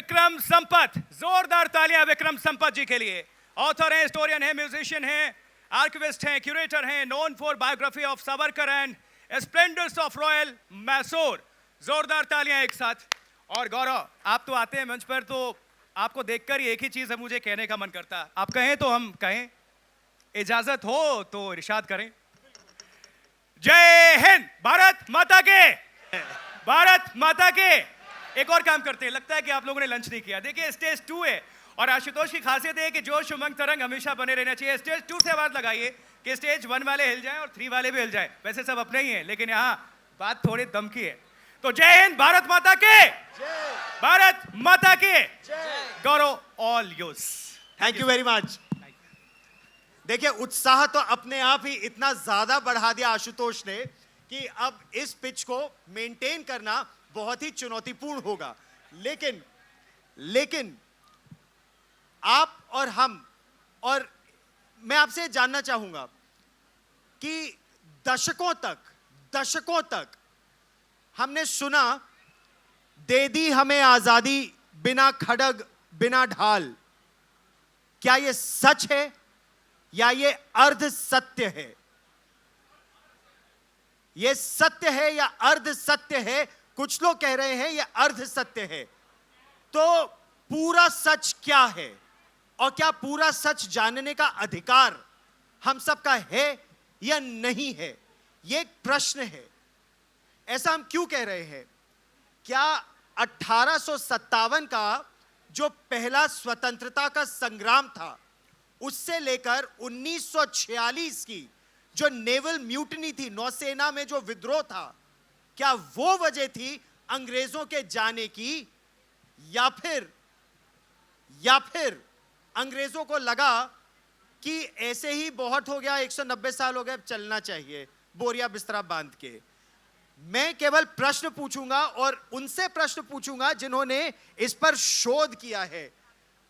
विक्रम संपत, जोरदार तालियां विक्रम संपत जी के लिए। ऑथर हैं, हिस्टोरियन हैं, म्यूजिशियन हैं, आर्किविस्ट हैं, क्यूरेटर हैं, known for biography of Savarkar and splendours of royal Mysore. जोरदार तालियां एक साथ। और गौरव, आप तो आते हैं मंच पर तो आपको देखकर ही एक ही चीज है मुझे कहने का मन करता है। आप कहें तो हम कहें, इजाजत हो तो इरशाद करें। जय हिंद, भारत माता के, भारत माता के। एक और काम करते हैं, लगता है कि आप लोगों ने लंच नहीं किया। देखिए स्टेज 2 है और आशुतोष की खासियत है कि जोश उमंग तरंग हमेशा बने रहना चाहिए। स्टेज 2 से आवाज लगाइए कि स्टेज 1 वाले हिल जाएं और 3 वाले भी हिल जाएं। वैसे सब अपने ही हैं, लेकिन यहाँ बात थोड़ी दम की है। तो जय हिंद, भारत माता के, भारत माता के। Gaurav, all yours. Thank you very much. देखिए, उत्साह तो अपने आप ही इतना ज्यादा बढ़ा दिया आशुतोष ने कि अब इस पिच को मेंटेन करना बहुत ही चुनौतीपूर्ण होगा। लेकिन आप और हम, और मैं आपसे जानना चाहूंगा कि दशकों तक हमने सुना, दे दी हमें आजादी बिना खड़ग बिना ढाल। क्या यह सच है या ये अर्ध सत्य है? ये सत्य है या अर्ध सत्य है? कुछ लोग कह रहे हैं ये अर्ध सत्य है। तो पूरा सच क्या है और क्या पूरा सच जानने का अधिकार हम सबका है या नहीं है? ये एक प्रश्न है। ऐसा हम क्यों कह रहे हैं? क्या 1857 का जो पहला स्वतंत्रता का संग्राम था, उससे लेकर 1946 की जो नेवल म्यूटनी थी, नौसेना में जो विद्रोह था, क्या वो वजह थी अंग्रेजों के जाने की, या फिर अंग्रेजों को लगा कि ऐसे ही बहुत हो गया, 190 साल हो गए, अब चलना चाहिए बोरिया बिस्तरा बांध के? मैं केवल प्रश्न पूछूंगा और उनसे प्रश्न पूछूंगा जिन्होंने इस पर शोध किया है।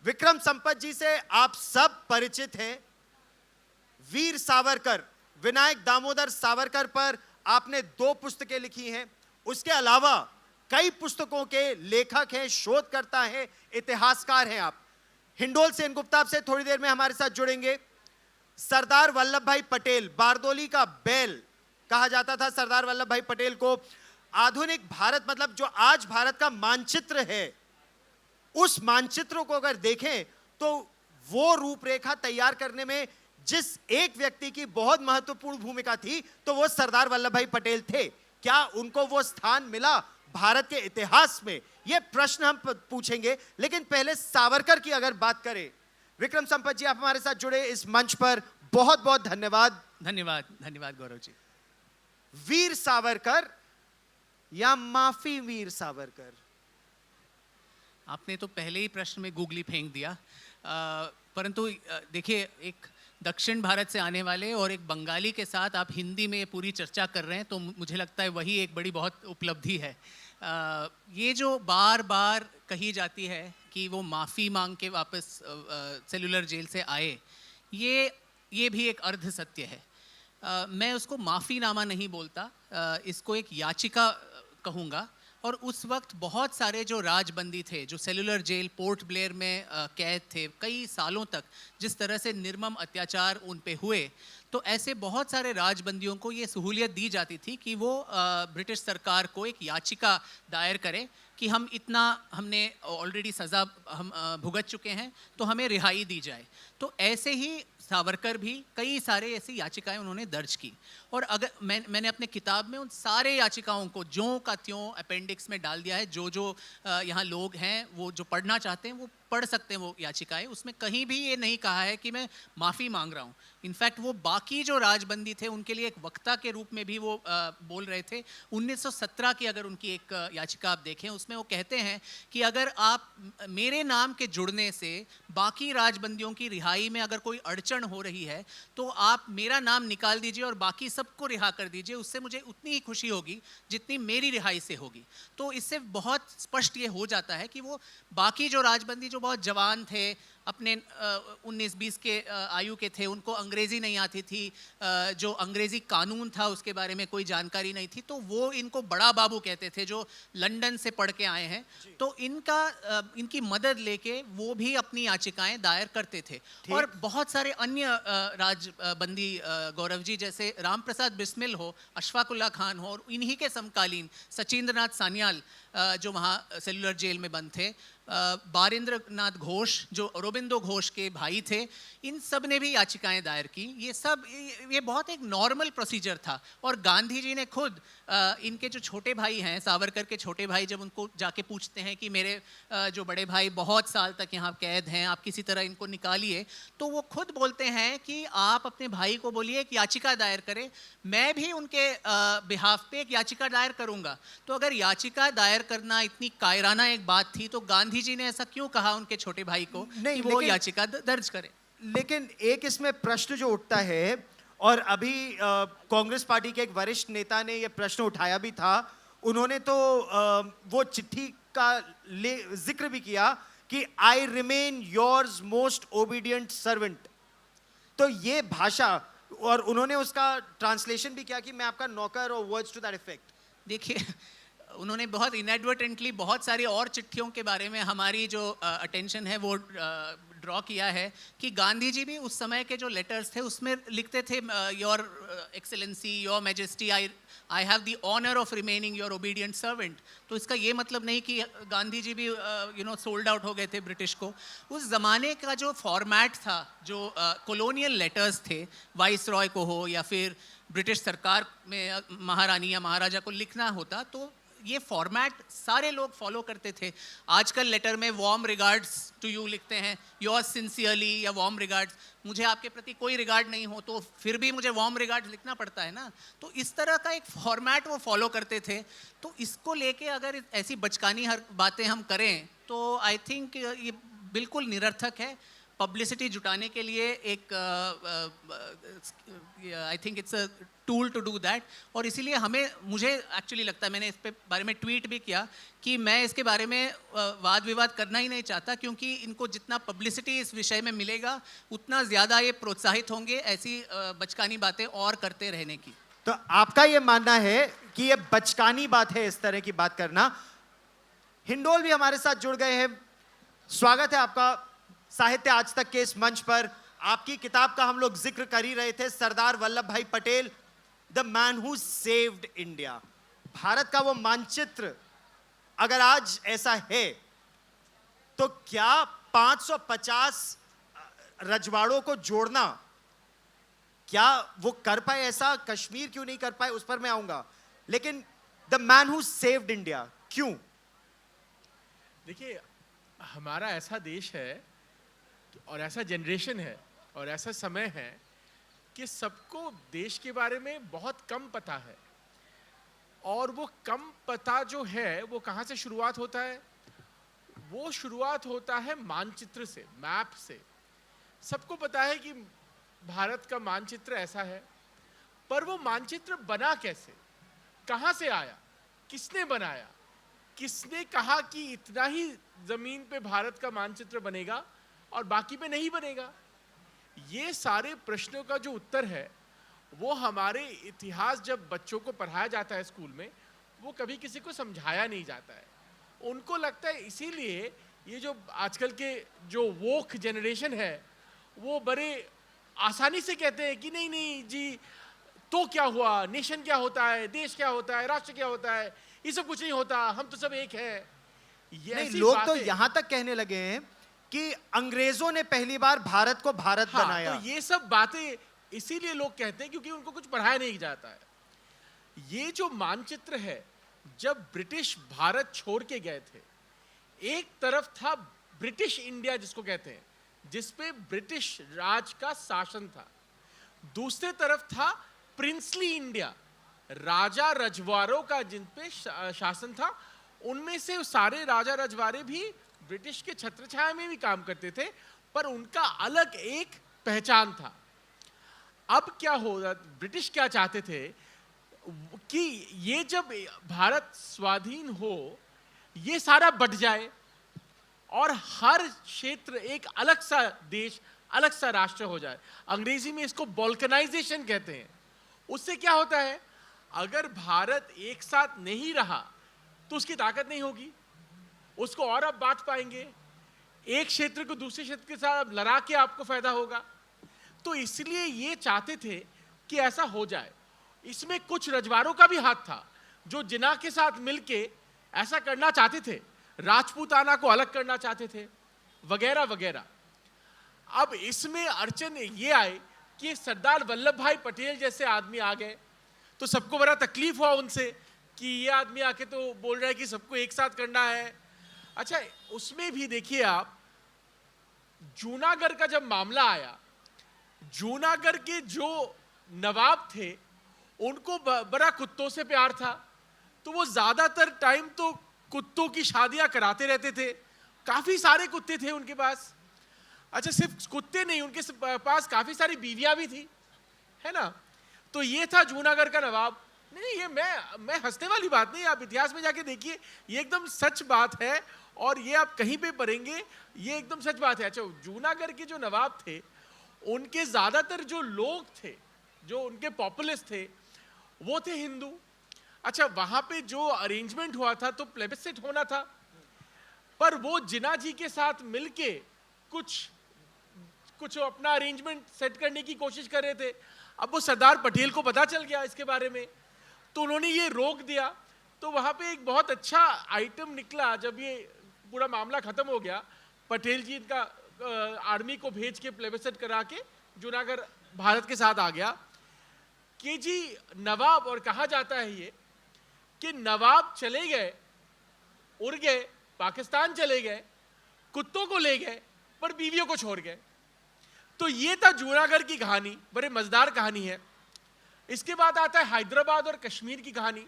विक्रम संपत जी से आप सब परिचित हैं। वीर सावरकर, विनायक दामोदर सावरकर पर आपने 2 पुस्तकें लिखी हैं। उसके अलावा कई पुस्तकों के लेखक हैं, शोधकर्ता हैं, इतिहासकार हैं आप। हिंडोल सेनगुप्ता से थोड़ी देर में हमारे साथ जुड़ेंगे। सरदार वल्लभ भाई पटेल, बारदोली का बैल कहा जाता था सरदार वल्लभ भाई पटेल को। आधुनिक भारत, मतलब जो आज भारत का मानचित्र है, उस मानचित्र को अगर देखें तो वो रूपरेखा तैयार करने में जिस एक व्यक्ति की बहुत महत्वपूर्ण भूमिका थी, तो वो सरदार वल्लभ भाई पटेल थे। क्या उनको वो स्थान मिला भारत के इतिहास में? ये प्रश्न हम पूछेंगे। लेकिन पहले सावरकर की अगर बात करें, विक्रम संपत जी आप हमारे साथ जुड़े इस मंच पर, बहुत बहुत धन्यवाद। धन्यवाद गौरव जी। वीर सावरकर या माफी वीर सावरकर? आपने तो पहले ही प्रश्न में गूगली फेंक दिया। परंतु देखिए, एक दक्षिण भारत से आने वाले और एक बंगाली के साथ आप हिंदी में पूरी चर्चा कर रहे हैं, तो मुझे लगता है वही एक बड़ी बहुत उपलब्धि है। ये जो बार बार कही जाती है कि वो माफ़ी मांग के वापस सेलुलर जेल से आए, ये भी एक अर्ध सत्य है। मैं उसको माफ़ीनामा नहीं बोलता, इसको एक याचिका कहूँगा। और उस वक्त बहुत सारे जो राजबंदी थे, जो सेलुलर जेल पोर्ट ब्लेयर में कैद थे कई सालों तक, जिस तरह से निर्मम अत्याचार उन पे हुए, तो ऐसे बहुत सारे राजबंदियों को ये सहूलियत दी जाती थी कि वो ब्रिटिश सरकार को एक याचिका दायर करें कि हमने ऑलरेडी सज़ा हम भुगत चुके हैं, तो हमें रिहाई दी जाए। तो ऐसे ही सावरकर भी कई सारे ऐसी याचिकाएं उन्होंने दर्ज की। और अगर मैंने अपने किताब में उन सारे याचिकाओं को ज्यों का त्यों अपेंडिक्स में डाल दिया है। जो यहाँ लोग हैं वो जो पढ़ना चाहते हैं वो पढ़ सकते हैं वो याचिकाएं। उसमें कहीं भी ये नहीं कहा है कि मैं माफ़ी मांग रहा हूँ। इनफैक्ट वो बाकी जो राजबंदी थे उनके लिए एक वक्ता के रूप में भी वो बोल रहे थे। 1917 की अगर उनकी एक याचिका आप देखें, उसमें वो कहते हैं कि अगर आप मेरे नाम के जुड़ने से बाकी राजबंदियों की रिहाई में अगर कोई अड़चन हो रही है, तो आप मेरा नाम निकाल दीजिए और बाकी सबको रिहा कर दीजिए। उससे मुझे उतनी ही खुशी होगी जितनी मेरी रिहाई से होगी। तो इससे बहुत स्पष्ट ये हो जाता है कि वो बाकी जो राजबंदी जो बहुत जवान थे, अपने 19-20 के आयु के थे, उनको अंग्रेज़ी नहीं आती थी, जो अंग्रेज़ी कानून था उसके बारे में कोई जानकारी नहीं थी, तो वो इनको बड़ा बाबू कहते थे, जो लंदन से पढ़ के आए हैं। तो इनकी मदद लेके वो भी अपनी याचिकाएं दायर करते थे। और बहुत सारे अन्य राजबंदी, गौरव जी, जैसे राम प्रसाद बिस्मिल हो, अशफाकुल्ला खान हो, और इन्हीं के समकालीन सचिंद्र नाथ सान्याल जो वहाँ सेलुलर जेल में बंद थे, बारेंद्र नाथ घोष जो अरबिंदो घोष के भाई थे, इन सब ने भी याचिकाएं दायर की। ये बहुत एक नॉर्मल प्रोसीजर था। और गांधी जी ने खुद इनके जो छोटे भाई हैं, सावरकर के छोटे भाई, जब उनको जाके पूछते हैं कि मेरे जो बड़े भाई बहुत साल तक यहाँ कैद हैं, आप किसी तरह इनको निकालिए, तो वो खुद बोलते हैं कि आप अपने भाई को बोलिए कि याचिका दायर करें, मैं भी उनके बिहाफ पे एक याचिका दायर करूंगा। तो अगर याचिका दायर करना इतनी कायराना एक बात थी, तो गांधी जी ने ऐसा क्यों कहा उनके छोटे भाई को नहीं, कि वो याचिका दर्ज करे? लेकिन एक इसमें प्रश्न जो उठता है, और अभी कांग्रेस पार्टी के एक वरिष्ठ नेता ने यह प्रश्न उठाया भी था, उन्होंने तो वो चिट्ठी का जिक्र भी किया कि I remain yours most obedient servant. तो ये भाषा, और उन्होंने उसका ट्रांसलेशन भी किया कि मैं आपका नौकर, और वर्ड्स टू दैट इफेक्ट। देखिए, उन्होंने बहुत इनएडवर्टेंटली बहुत सारी और चिट्ठियों के बारे में हमारी जो अटेंशन है वो ड्रॉ किया है कि गांधी जी भी उस समय के जो लेटर्स थे उसमें लिखते थे, your excellency, your majesty, I have the honour of remaining your obedient servant. तो इसका ये मतलब नहीं कि गांधी जी भी सोल्ड आउट हो गए थे ब्रिटिश को। उस ज़माने का जो फॉर्मेट था, जो कॉलोनियल लेटर्स थे, वाइस रॉय को हो या फिर ब्रिटिश सरकार में महारानी या महाराजा को लिखना होता, तो ये फॉर्मेट सारे लोग फॉलो करते थे। आजकल लेटर में वार्म रिगार्ड्स टू यू लिखते हैं, योर्स सिंसियरली या वार्म रिगार्ड्स। मुझे आपके प्रति कोई रिगार्ड नहीं हो तो फिर भी मुझे वार्म रिगार्ड्स लिखना पड़ता है ना। तो इस तरह का एक फॉर्मेट वो फॉलो करते थे। तो इसको लेके अगर ऐसी बचकानी हर बातें हम करें तो आई थिंक ये बिल्कुल निरर्थक है। पब्लिसिटी जुटाने के लिए एक I think it's a tool to do that. और इसीलिए मुझे एक्चुअली लगता है, मैंने इस पे बारे में ट्वीट भी किया कि मैं इसके बारे में वाद विवाद करना ही नहीं चाहता, क्योंकि इनको जितना पब्लिसिटी इस विषय में मिलेगा उतना ज़्यादा ये प्रोत्साहित होंगे ऐसी बचकानी बातें और करते रहने की। तो आपका ये मानना है कि ये बचकानी बात है इस तरह की बात करना। हिंडोल भी हमारे साथ जुड़ गए हैं। स्वागत है आपका साहित्य आज तक के इस मंच पर। आपकी किताब का हम लोग जिक्र कर ही रहे थे, सरदार वल्लभ भाई Patel, the man who saved India. Bharat का वो मानचित्र अगर आज ऐसा है तो क्या 550 रजवाड़ों को जोड़ना, क्या वो कर पाए? ऐसा कश्मीर क्यों नहीं कर पाए, उस पर मैं आऊंगा, लेकिन the man who saved India क्यों? देखिए, हमारा ऐसा देश है और ऐसा जनरेशन है और ऐसा समय है कि सबको देश के बारे में बहुत कम पता है। और वो कम पता जो है वो कहाँ से शुरुआत होता है? वो शुरुआत होता है मानचित्र से, मैप से। सबको पता है कि भारत का मानचित्र ऐसा है, पर वो मानचित्र बना कैसे, कहाँ से आया, किसने बनाया, किसने कहा कि इतना ही जमीन पे भारत का मानचित्र बनेगा और बाकी पे नहीं बनेगा? ये सारे प्रश्नों का जो उत्तर है वो हमारे इतिहास जब बच्चों को पढ़ाया जाता है स्कूल में, वो कभी किसी को समझाया नहीं जाता है। उनको लगता है, इसीलिए ये जो आजकल के जो वोक जनरेशन है वो बड़े आसानी से कहते हैं कि नहीं नहीं जी, तो क्या हुआ, नेशन क्या होता है, देश क्या होता है, राष्ट्र क्या होता है, ये सब कुछ नहीं होता, हम तो सब एक है। नहीं, लोग तो यहां तक कहने लगे हैं कि अंग्रेजों ने पहली बार भारत को भारत बनाया। तो ये सब बातें इसीलिए लोग कहते हैं क्योंकि उनको कुछ पढ़ाया नहीं जाता है। ये जो मानचित्र है, जब ब्रिटिश भारत छोड़ के गए थे, एक तरफ था ब्रिटिश इंडिया जिसको कहते हैं, जिसपे ब्रिटिश राज का शासन था। दूसरे तरफ था प्रिंसली इंडिया, राजा रजवाड़ों का जिन पे शासन था। उनमें से सारे राजा रजवाड़े भी ब्रिटिश के छत्रछाया में भी काम करते थे, पर उनका अलग एक पहचान था। अब क्या हो रहा, ब्रिटिश क्या चाहते थे कि ये जब भारत स्वाधीन हो, ये सारा बट जाए और हर क्षेत्र एक अलग सा देश, अलग सा राष्ट्र हो जाए। अंग्रेजी में इसको बॉल्कनाइजेशन कहते हैं। उससे क्या होता है, अगर भारत एक साथ नहीं रहा तो उसकी ताकत नहीं होगी, उसको और आप बांट पाएंगे, एक क्षेत्र को दूसरे क्षेत्र के साथ लड़ा के आपको फायदा होगा। तो इसलिए ये चाहते थे कि ऐसा हो जाए। इसमें कुछ रजवाड़ों का भी हाथ था जो जिन्ना के साथ मिलके ऐसा करना चाहते थे, राजपूताना को अलग करना चाहते थे, वगैरह वगैरह। अब इसमें अड़चन ये आए कि सरदार वल्लभ भाई पटेल जैसे आदमी आ गए, तो सबको बड़ा तकलीफ हुआ उनसे कि ये आदमी आके तो बोल रहा है कि सबको एक साथ करना है। अच्छा, उसमें भी देखिए आप, जूनागढ़ का जब मामला आया, जूनागढ़ के जो नवाब थे उनको बड़ा कुत्तों से प्यार था, तो वो ज्यादातर टाइम तो कुत्तों की शादियां कराते रहते थे। काफी सारे कुत्ते थे उनके पास। अच्छा, सिर्फ कुत्ते नहीं, उनके पास काफी सारी बीवियां भी थी, है ना। तो ये था जूनागढ़ का नवाब। नहीं, ये मैं हंसने वाली बात नहीं, आप इतिहास में जाके देखिए, ये एकदम सच बात है और ये आप कहीं पे पढ़ेंगे, ये एकदम सच बात है। अच्छा, जूनागढ़ के जो नवाब थे उनके ज्यादातर जो लोग थे, जो उनके पॉपुलस थे, वो थे हिंदू। अच्छा, वहां पे जो अरेंजमेंट हुआ था तो प्लेबिससिट होना था, पर वो जिन्ना जी के साथ मिलके कुछ अपना अरेंजमेंट सेट करने की कोशिश कर रहे थे। अब वो सरदार पटेल को पता चल गया इसके बारे में, तो उन्होंने ये रोक दिया। तो वहां पे एक बहुत अच्छा आइटम निकला जब ये पूरा मामला खत्म हो गया। पटेल जी इनका आर्मी को भेज के प्लेबिससिट करा के जूनागढ़ भारत के साथ आ गया कि जी नवाब, और कहा जाता है ये कि नवाब चले गए, उड़ गए, पाकिस्तान चले गए, कुत्तों को ले गए पर बीवियों को छोड़ गए। तो ये था जूनागढ़ की कहानी, बड़े मजेदार कहानी है। इसके बाद आता है हैदराबाद और कश्मीर की कहानी।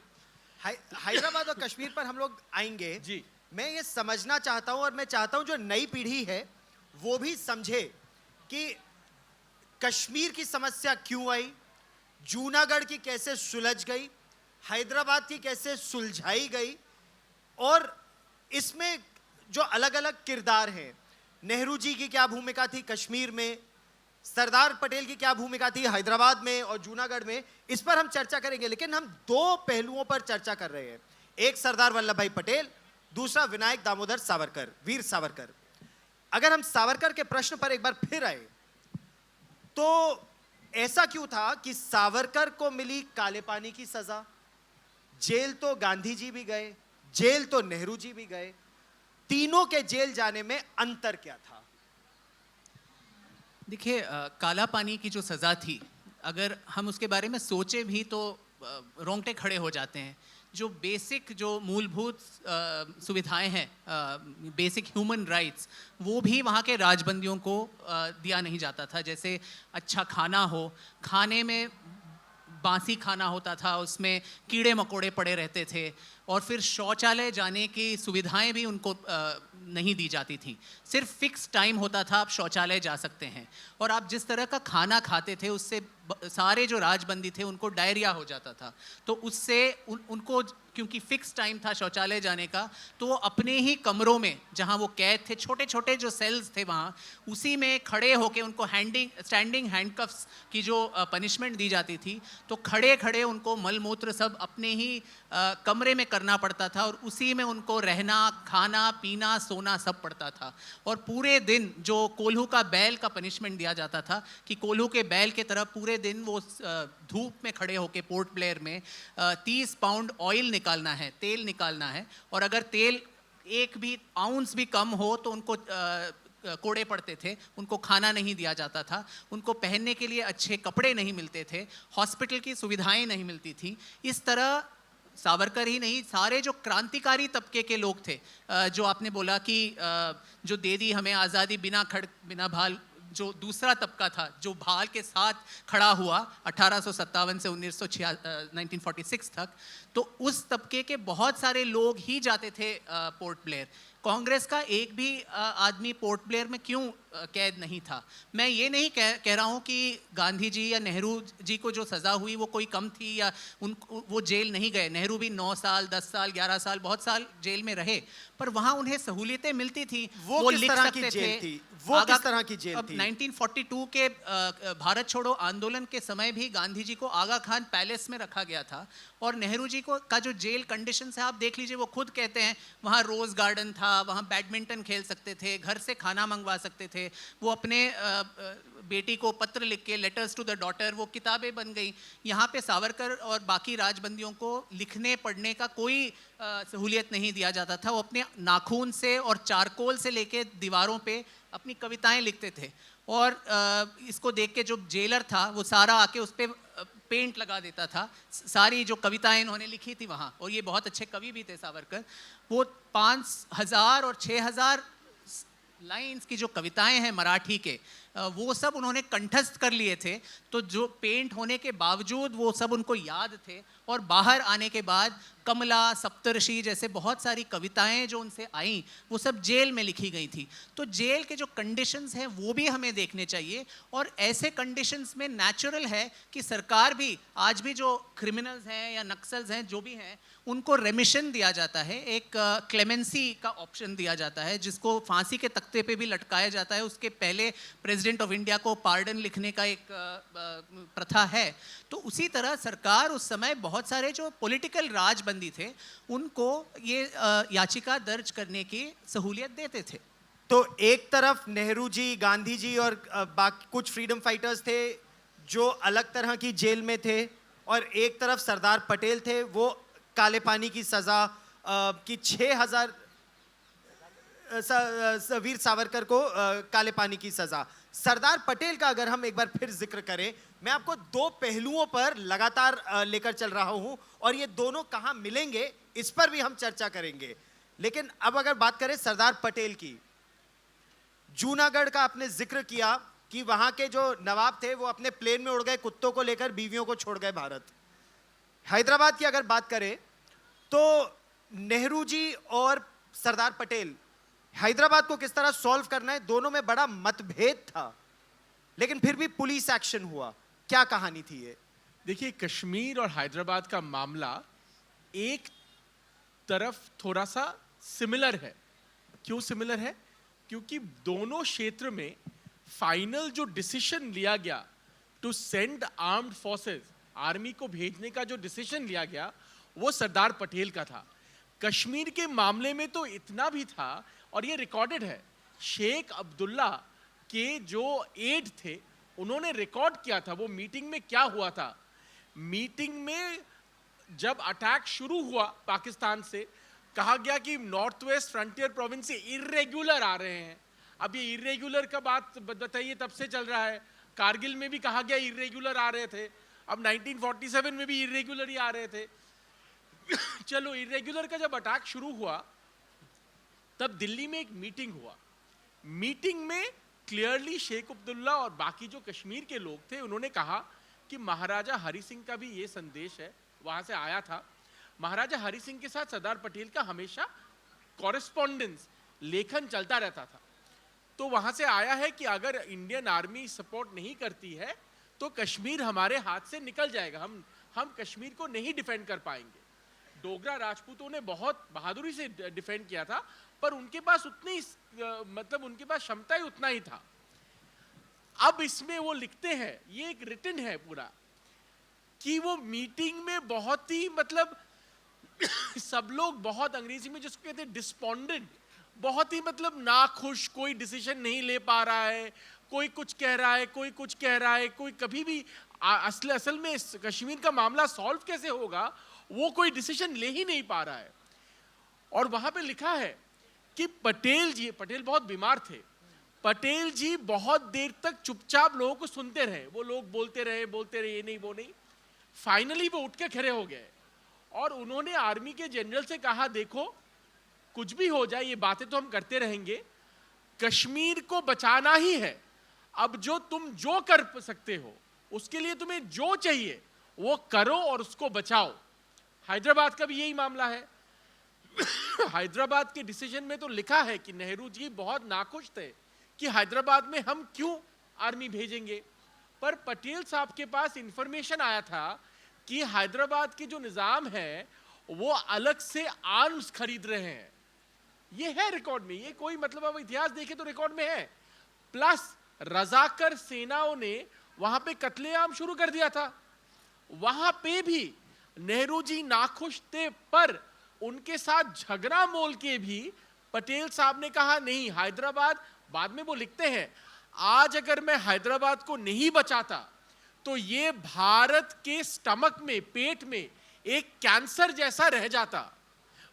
हैदराबाद और कश्मीर पर हम लोग आएंगे जी। मैं ये समझना चाहता हूं और मैं चाहता हूं जो नई पीढ़ी है वो भी समझे कि कश्मीर की समस्या क्यों आई, जूनागढ़ की कैसे सुलझ गई, हैदराबाद की कैसे सुलझाई गई, और इसमें जो अलग अलग किरदार हैं, नेहरू जी की क्या भूमिका थी कश्मीर में, सरदार पटेल की क्या भूमिका थी हैदराबाद में और जूनागढ़ में, इस पर हम चर्चा करेंगे। लेकिन हम दो पहलुओं पर चर्चा कर रहे हैं, एक सरदार वल्लभ भाई पटेल, दूसरा विनायक दामोदर सावरकर, वीर सावरकर। अगर हम सावरकर के प्रश्न पर एक बार फिर आए तो ऐसा क्यों था कि सावरकर को मिली काले पानी की सजा, जेल तो गांधी जी भी गए, जेल तो नेहरू जी भी गए, तीनों के जेल जाने में अंतर क्या था? देखिए, काला पानी की जो सज़ा थी, अगर हम उसके बारे में सोचे भी तो रोंगटे खड़े हो जाते हैं। जो बेसिक, जो मूलभूत सुविधाएं हैं, बेसिक ह्यूमन राइट्स, वो भी वहाँ के राजबंदियों को दिया नहीं जाता था। जैसे अच्छा खाना हो, खाने में बासी खाना होता था, उसमें कीड़े मकोड़े पड़े रहते थे, और फिर शौचालय जाने की सुविधाएं भी उनको नहीं दी जाती थी। सिर्फ फिक्स टाइम होता था, आप शौचालय जा सकते हैं, और आप जिस तरह का खाना खाते थे उससे सारे जो राजबंदी थे उनको डायरिया हो जाता था। तो उससे उनको, क्योंकि फिक्स टाइम था शौचालय जाने का, तो वो अपने ही कमरों में जहाँ वो कैद थे, छोटे छोटे जो सेल्स थे वहाँ, उसी में खड़े होके उनको स्टैंडिंग हैंडकफ्स की जो पनिशमेंट दी जाती थी, तो खड़े खड़े उनको मलमूत्र सब अपने ही कमरे में करना पड़ता था, और उसी में उनको रहना, खाना पीना, सोना सब पड़ता था। और पूरे दिन जो कोल्हू का बैल का पनिशमेंट दिया जाता था कि कोल्हू के बैल के तरह पूरे दिन वो धूप में खड़े होके पोर्ट ब्लेयर में 30 पाउंड ऑयल निकालना है, तेल निकालना है, और अगर तेल एक भी आउंस भी कम हो तो उनको कोड़े पड़ते थे, उनको खाना नहीं दिया जाता था, उनको पहनने के लिए अच्छे कपड़े नहीं मिलते थे, हॉस्पिटल की सुविधाएं नहीं मिलती थी। इस तरह सावरकर ही नहीं, सारे जो क्रांतिकारी तबके के लोग थे, जो आपने बोला कि जो दे दी हमें आज़ादी बिना खड़ग बिना भाल, जो दूसरा तबका था जो भाल के साथ खड़ा हुआ 1857 से 1946 तक, तो उस तबके के बहुत सारे लोग ही जाते थे पोर्ट ब्लेयर। कांग्रेस का एक भी आदमी पोर्ट ब्लेयर में क्यों कैद नहीं था? मैं ये नहीं कह रहा हूँ कि गांधी जी या नेहरू जी को जो सज़ा हुई वो कोई कम थी या वो जेल नहीं गए। नेहरू भी 9 साल, 10 साल, 11 साल, बहुत साल जेल में रहे, पर वहाँ उन्हें सहूलियतें मिलती थी। वो किस लिख तरह सकते की जेल थे। थी? वो किस तरह की जेल अब थी? 1942 के भारत छोड़ो आंदोलन के समय भी गांधी जी को आगा खान पैलेस में रखा गया था, और नेहरू जी को का जो जेल कंडीशन है आप देख लीजिए, वो खुद कहते हैं वहाँ रोज़ गार्डन था, वहाँ बैडमिंटन खेल सकते थे, घर से खाना मंगवा सकते थे। वो अपने बेटी को पत्र लिख के, लेटर्स टू द डॉटर, वो किताबें बन गई। यहाँ पे सावरकर और बाकी राजबंदियों को लिखने पढ़ने का कोई सहूलियत नहीं दिया जाता था। वो अपने नाखून से और चारकोल से लेके दीवारों पे अपनी कविताएं लिखते थे, और इसको देख के जो जेलर था वो सारा आके उस पर पेंट लगा देता था, सारी जो कविताएं इन्होंने लिखी थी वहाँ। और ये बहुत अच्छे कवि भी थे सावरकर। वो 5000 और 6000 लाइंस की जो कविताएं हैं मराठी के, वो सब उन्होंने कंठस्थ कर लिए थे। तो जो पेंट होने के बावजूद वो सब उनको याद थे, और बाहर आने के बाद कमला, सप्तर्षि जैसे बहुत सारी कविताएं जो उनसे आईं वो सब जेल में लिखी गई थी। तो जेल के जो कंडीशंस हैं वो भी हमें देखने चाहिए, और ऐसे कंडीशंस में नेचुरल है कि सरकार भी, आज भी जो क्रिमिनल्स हैं या नक्सल्स हैं जो भी हैं, उनको रेमिशन दिया जाता है, एक क्लेमेंसी का ऑप्शन दिया जाता है, जिसको फांसी के तख्ते पे भी लटकाया जाता है। उसके पहले प्रेसिडेंट ऑफ इंडिया को पार्डन लिखने का एक प्रथा है। तो उसी तरह सरकार उस समय बहुत सारे जो पॉलिटिकल राजबंदी थे उनको ये याचिका दर्ज करने की सहूलियत देते थे। तो एक तरफ नेहरू जी, गांधी जी और बाकी कुछ फ्रीडम फाइटर्स थे जो अलग तरह की जेल में थे, और एक तरफ सरदार पटेल थे, वो काले पानी की सजा की 6000 वीर सावरकर को काले पानी की सजा। सरदार पटेल का अगर हम एक बार फिर जिक्र करें, मैं आपको दो पहलुओं पर लगातार लेकर चल रहा हूं, और ये दोनों कहां मिलेंगे इस पर भी हम चर्चा करेंगे। लेकिन अब अगर बात करें सरदार पटेल की, जूनागढ़ का आपने जिक्र किया कि वहां के जो नवाब थे वो अपने प्लेन में उड़ गए, कुत्तों को लेकर, बीवियों को छोड़ गए भारत। हैदराबाद की अगर बात करें तो नेहरू जी और सरदार पटेल हैदराबाद को किस तरह सॉल्व करना है, दोनों में बड़ा मतभेद था, लेकिन फिर भी पुलिस एक्शन हुआ। क्या कहानी थी ये? देखिए, कश्मीर और हैदराबाद का मामला एक तरफ थोड़ा सा सिमिलर है। क्यों सिमिलर है? क्योंकि दोनों क्षेत्र में फाइनल जो डिसीजन लिया गया to send armed forces, army को भेजने का जो डिसीजन लिया गया वो सरदार पटेल का था। कश्मीर के मामले में तो इतना भी था, और ये रिकॉर्डेड है, शेख अब्दुल्ला के जो एड थे उन्होंने रिकॉर्ड किया था वो मीटिंग में क्या हुआ था। मीटिंग में जब अटैक शुरू हुआ पाकिस्तान से, कहा गया कि नॉर्थ वेस्ट फ्रंटियर प्रोविंस से इर्रेगुलर आ रहे हैं। अब ये इर्रेगुलर का बात बताइए, तब से चल रहा है। कारगिल में भी कहा गया इर्रेगुलर आ रहे थे, अब 1947 में भी इर्रेगुलर ही आ रहे थे। चलो, इर्रेगुलर का जब अटैक शुरू हुआ तब दिल्ली में एक मीटिंग हुआ। मीटिंग में क्लियरली शेख अब्दुल्ला और बाकी जो कश्मीर के लोग थे उन्होंने कहा कि महाराजा हरि सिंह का भी ये संदेश है, वहां से आया था। महाराजा हरि सिंह के साथ सरदार पटेल का हमेशा कॉरेस्पॉन्डेंस, लेखन चलता रहता था। तो वहां से आया है कि अगर इंडियन आर्मी सपोर्ट नहीं करती है तो कश्मीर हमारे हाथ से निकल जाएगा, हम कश्मीर को नहीं डिफेंड कर पाएंगे। डोगरा राजपूतों ने बहुत बहादुरी से डिफेंड किया था, पर उनके पास उतनी मतलब उनके पास क्षमता ही उतना ही था। अब इसमें वो लिखते हैं, ये एक रिटन है पूरा, कि वो मीटिंग में बहुत ही मतलब सब लोग बहुत, अंग्रेजी में जिसको कहते हैं डिस्पोंडेंट, बहुत ही मतलब नाखुश, कोई डिसीजन नहीं ले पा रहा है, कोई कुछ कह रहा है, कोई कुछ कह रहा है, कोई कभी भी असल में कश्मीर का मामला सॉल्व कैसे होगा वो कोई डिसीजन ले ही नहीं पा रहा है। और वहां पे लिखा है कि पटेल बहुत बीमार थे, पटेल जी बहुत देर तक चुपचाप लोगों को सुनते रहे, वो लोग बोलते रहे, ये नहीं वो नहीं। फाइनली वो उठ के खड़े हो गए और उन्होंने आर्मी के जनरल से कहा, देखो कुछ भी हो जाए, ये बातें तो हम करते रहेंगे, कश्मीर को बचाना ही है। अब तुम जो कर सकते हो उसके लिए तुम्हें जो चाहिए वो करो और उसको बचाओ। हैदराबाद का भी यही मामला है। हैदराबाद के डिसीजन में तो लिखा है कि नेहरू जी बहुत नाखुश थे कि हैदराबाद में हम क्यों आर्मी भेजेंगे, पर पटेल साहब के पास इंफॉर्मेशन आया था कि हैदराबाद के जो निजाम है वो अलग से आर्म्स खरीद रहे हैं। ये है रिकॉर्ड में, ये कोई मतलब अब इतिहास देखे तो रिकॉर्ड में है। प्लस रजाकर सेनाओं ने वहां पे कत्लेआम शुरू कर दिया था, वहां पे भी नेहरू जी नाखुश थे, पर उनके साथ झगड़ा मोल के भी पटेल साहब ने कहा नहीं, हैदराबाद, बाद में वो लिखते हैं, आज अगर मैं हैदराबाद को नहीं बचाता तो ये भारत के स्टमक में, पेट में एक कैंसर जैसा रह जाता,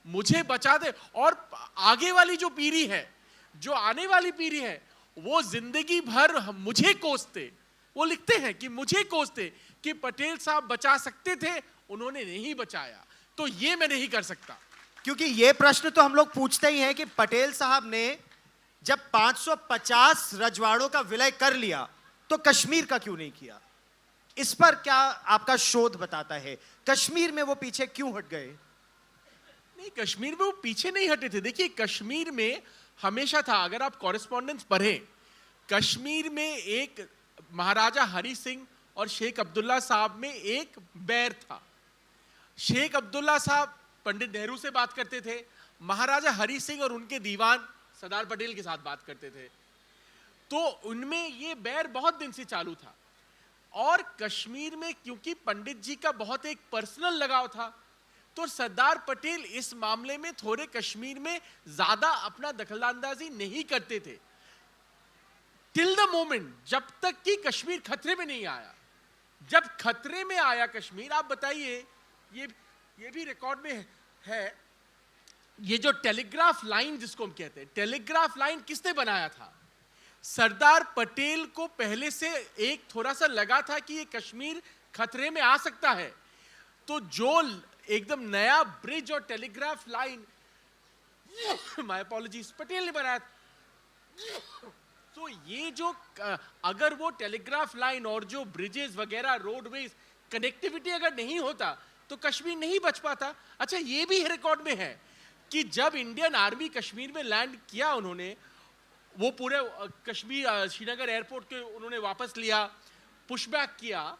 मुझे बचा दे। और आगे वाली जो पीढ़ी है, जो आने वाली पीढ़ी है, वो जिंदगी भर मुझे कोसते, वो लिखते हैं कि मुझे कोसते कि पटेल साहब बचा सकते थे, उन्होंने नहीं बचाया, तो ये मैं नहीं कर सकता। क्योंकि ये प्रश्न तो हम लोग पूछते ही हैं कि पटेल साहब ने जब 550 रजवाड़ों का विलय कर लिया तो कश्मीर का क्यों नहीं किया? इस पर क्या आपका शोध बताता है? कश्मीर में वो पीछे क्यों हट गए? नहीं, कश्मीर में वो पीछे नहीं हटे थे। देखिए, कश्मीर में हमेशा था, अगर आप कॉरेस्पॉन्डेंस पढ़ें, कश्मीर में एक महाराजा हरि सिंह और शेख अब्दुल्ला साहब में एक बैर था। शेख अब्दुल्ला साहब पंडित नेहरू से बात करते थे, महाराजा हरि सिंह और उनके दीवान सरदार पटेल के साथ बात करते थे, तो उनमें ये बैर बहुत दिन से चालू था। और कश्मीर में क्योंकि पंडित जी का बहुत एक पर्सनल लगाव था, तो सरदार पटेल इस मामले में थोड़े कश्मीर में ज्यादा अपना दखलंदाजी नहीं करते थे, टिल द मोमेंट, जब तक कि कश्मीर खतरे में नहीं आया। जब खतरे में आया कश्मीर, आप बताइए, ये भी रिकॉर्ड में है, ये जो टेलीग्राफ लाइन जिसको हम कहते हैं, टेलीग्राफ लाइन किसने बनाया था? सरदार पटेल को पहले से एक थोड़ा सा लगा था कि ये कश्मीर खतरे में आ सकता है, तो जो एकदम नया ब्रिज और telegraph line, my apologies, Patel ने बनाया। तो ये जो अगर वो टेलीग्राफ लाइन और जो ब्रिजेस वगैरह, रोडवेज, कनेक्टिविटी अगर नहीं होता तो कश्मीर नहीं बच पाता। अच्छा, ये भी रिकॉर्ड में है कि जब इंडियन आर्मी कश्मीर में लैंड किया, उन्होंने वो पूरे कश्मीर श्रीनगर एयरपोर्ट के उन्होंने वापस लिया, पुशबैक किया।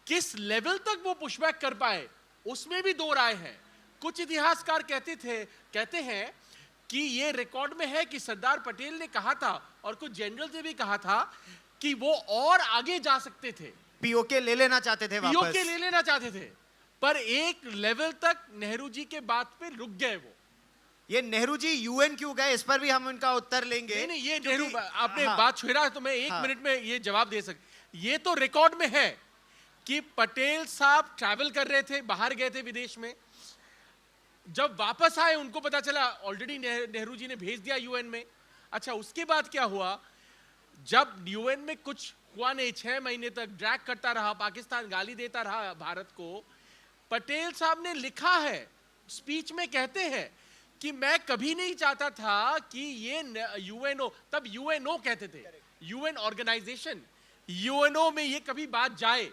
किस लेवल तक वो पुशबैक कर पाए उसमें भी दो राय है। कुछ इतिहासकार कहते हैं कि ये रिकॉर्ड में है कि सरदार पटेल ने कहा था और कुछ जनरल ने भी कहा था कि वो और आगे जा सकते थे, पीओके ले लेना चाहते थे, वापस पीओके ले लेना चाहते थे, पर एक लेवल तक नेहरू जी के बात पे रुक गए वो। ये नेहरू जी यूएन क्यों गए, इस पर भी हम उनका उत्तर लेंगे। नहीं, ये नेहरू, आपने हाँ, बात छेड़ा तो मैं एक मिनट में ये जवाब दे सकता। ये तो रिकॉर्ड में है कि पटेल साहब ट्रैवल कर रहे थे, बाहर गए थे विदेश में, जब वापस आए उनको पता चला ऑलरेडी नेहरू जी ने भेज दिया यूएन में। अच्छा, उसके बाद क्या हुआ, जब यूएन में कुछ हुआ नहीं, 6 महीने तक ड्रैग करता रहा, पाकिस्तान गाली देता रहा भारत को, पटेल साहब ने लिखा है, स्पीच में कहते हैं कि मैं कभी नहीं चाहता था कि ये यूएनओ, तब यूएनओ कहते थे, यूएन ऑर्गेनाइजेशन, यूएनओ में ये कभी बात जाए,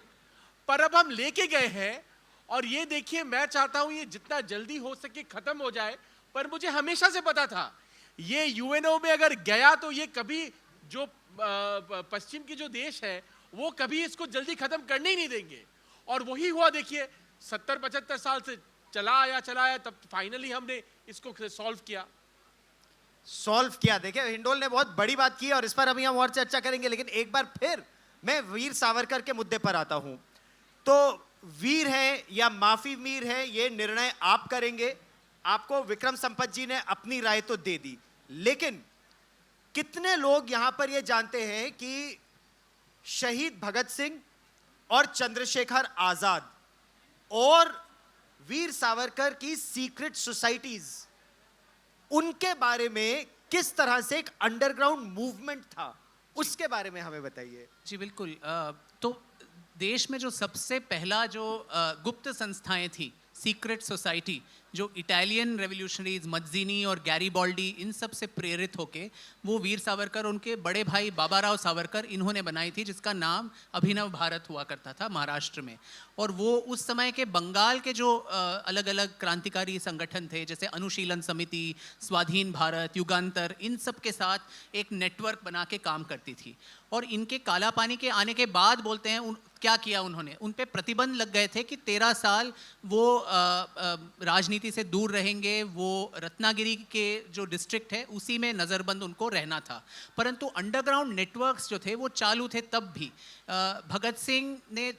पर अब हम लेके गए हैं। और ये देखिए, मैं चाहता हूं ये जितना जल्दी हो सके खत्म हो जाए, पर मुझे हमेशा से पता था ये यूएनओ में अगर गया तो ये कभी, जो पश्चिम की जो देश है वो कभी इसको जल्दी खत्म करने ही नहीं देंगे। और वही हुआ, देखिए 70-75 साल से चला आया, तब फाइनली हमने इसको सॉल्व किया। देखिए, हिंडोल ने बहुत बड़ी बात की और इस पर अभी हम और चर्चा करेंगे, लेकिन एक बार फिर मैं वीर सावरकर के मुद्दे पर आता हूं। तो वीर है या माफी वीर है, ये निर्णय आप करेंगे। आपको विक्रम संपत जी ने अपनी राय तो दे दी, लेकिन कितने लोग यहां पर ये जानते हैं कि शहीद भगत सिंह और चंद्रशेखर आजाद और वीर सावरकर की सीक्रेट सोसाइटीज, उनके बारे में किस तरह से एक अंडरग्राउंड मूवमेंट था, उसके बारे में हमें बताइए। जी बिल्कुल। तो देश में जो सबसे पहला जो गुप्त संस्थाएं थी, सीक्रेट सोसाइटी, जो इटालियन रेवोल्यूशनरीज मज्जीनी और गैरीबॉल्डी इन सब से प्रेरित होके वो वीर सावरकर, उनके बड़े भाई बाबा राव सावरकर, इन्होंने बनाई थी, जिसका नाम अभिनव भारत हुआ करता था महाराष्ट्र में। और वो उस समय के बंगाल के जो अलग अलग क्रांतिकारी संगठन थे, जैसे अनुशीलन समिति, स्वाधीन भारत, युगांतर, इन सब के साथ एक नेटवर्क बना के काम करती थी। और इनके काला पानी के आने के बाद बोलते हैं क्या किया उन्होंने, उन पे प्रतिबंध लग गए थे कि 13 साल वो राजनीति से दूर रहेंगे, वो रत्नागिरी के जो डिस्ट्रिक्ट है उसी में नज़रबंद उनको रहना था। परंतु अंडरग्राउंड नेटवर्क्स जो थे वो चालू थे तब भी। भगत सिंह ने,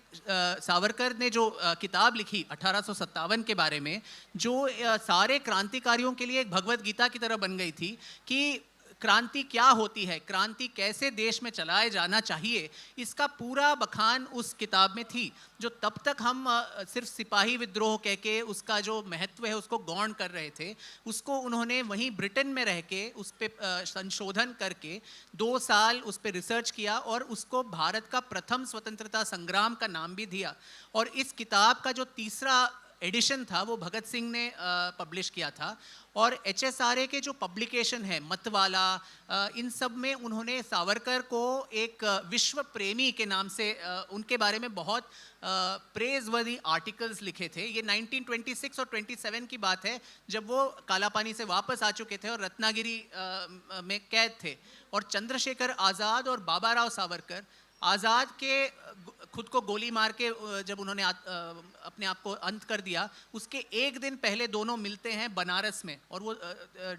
सावरकर ने जो किताब लिखी 1857 के बारे में, जो सारे क्रांतिकारियों के लिए एक भगवत गीता की तरह बन गई थी कि क्रांति क्या होती है, क्रांति कैसे देश में चलाए जाना चाहिए, इसका पूरा बखान उस किताब में थी। जो तब तक हम सिर्फ सिपाही विद्रोह कह के उसका जो महत्व है उसको गौण कर रहे थे, उसको उन्होंने वहीं ब्रिटेन में रह के उस पर संशोधन करके 2 साल उस पर रिसर्च किया और उसको भारत का प्रथम स्वतंत्रता संग्राम का नाम भी दिया। और इस किताब का जो तीसरा एडिशन था वो भगत सिंह ने पब्लिश किया था। और HSRA के जो पब्लिकेशन है मतवाला, इन सब में उन्होंने सावरकर को एक विश्व प्रेमी के नाम से उनके बारे में बहुत प्रेजवर्दी आर्टिकल्स लिखे थे। ये 1926 और 27 की बात है, जब वो काला पानी से वापस आ चुके थे और रत्नागिरी में कैद थे। और चंद्रशेखर आज़ाद और बाबा राव सावरकर, आज़ाद के खुद को गोली मार के जब उन्होंने अपने आप को अंत कर दिया, उसके एक दिन पहले दोनों मिलते हैं बनारस में। और वो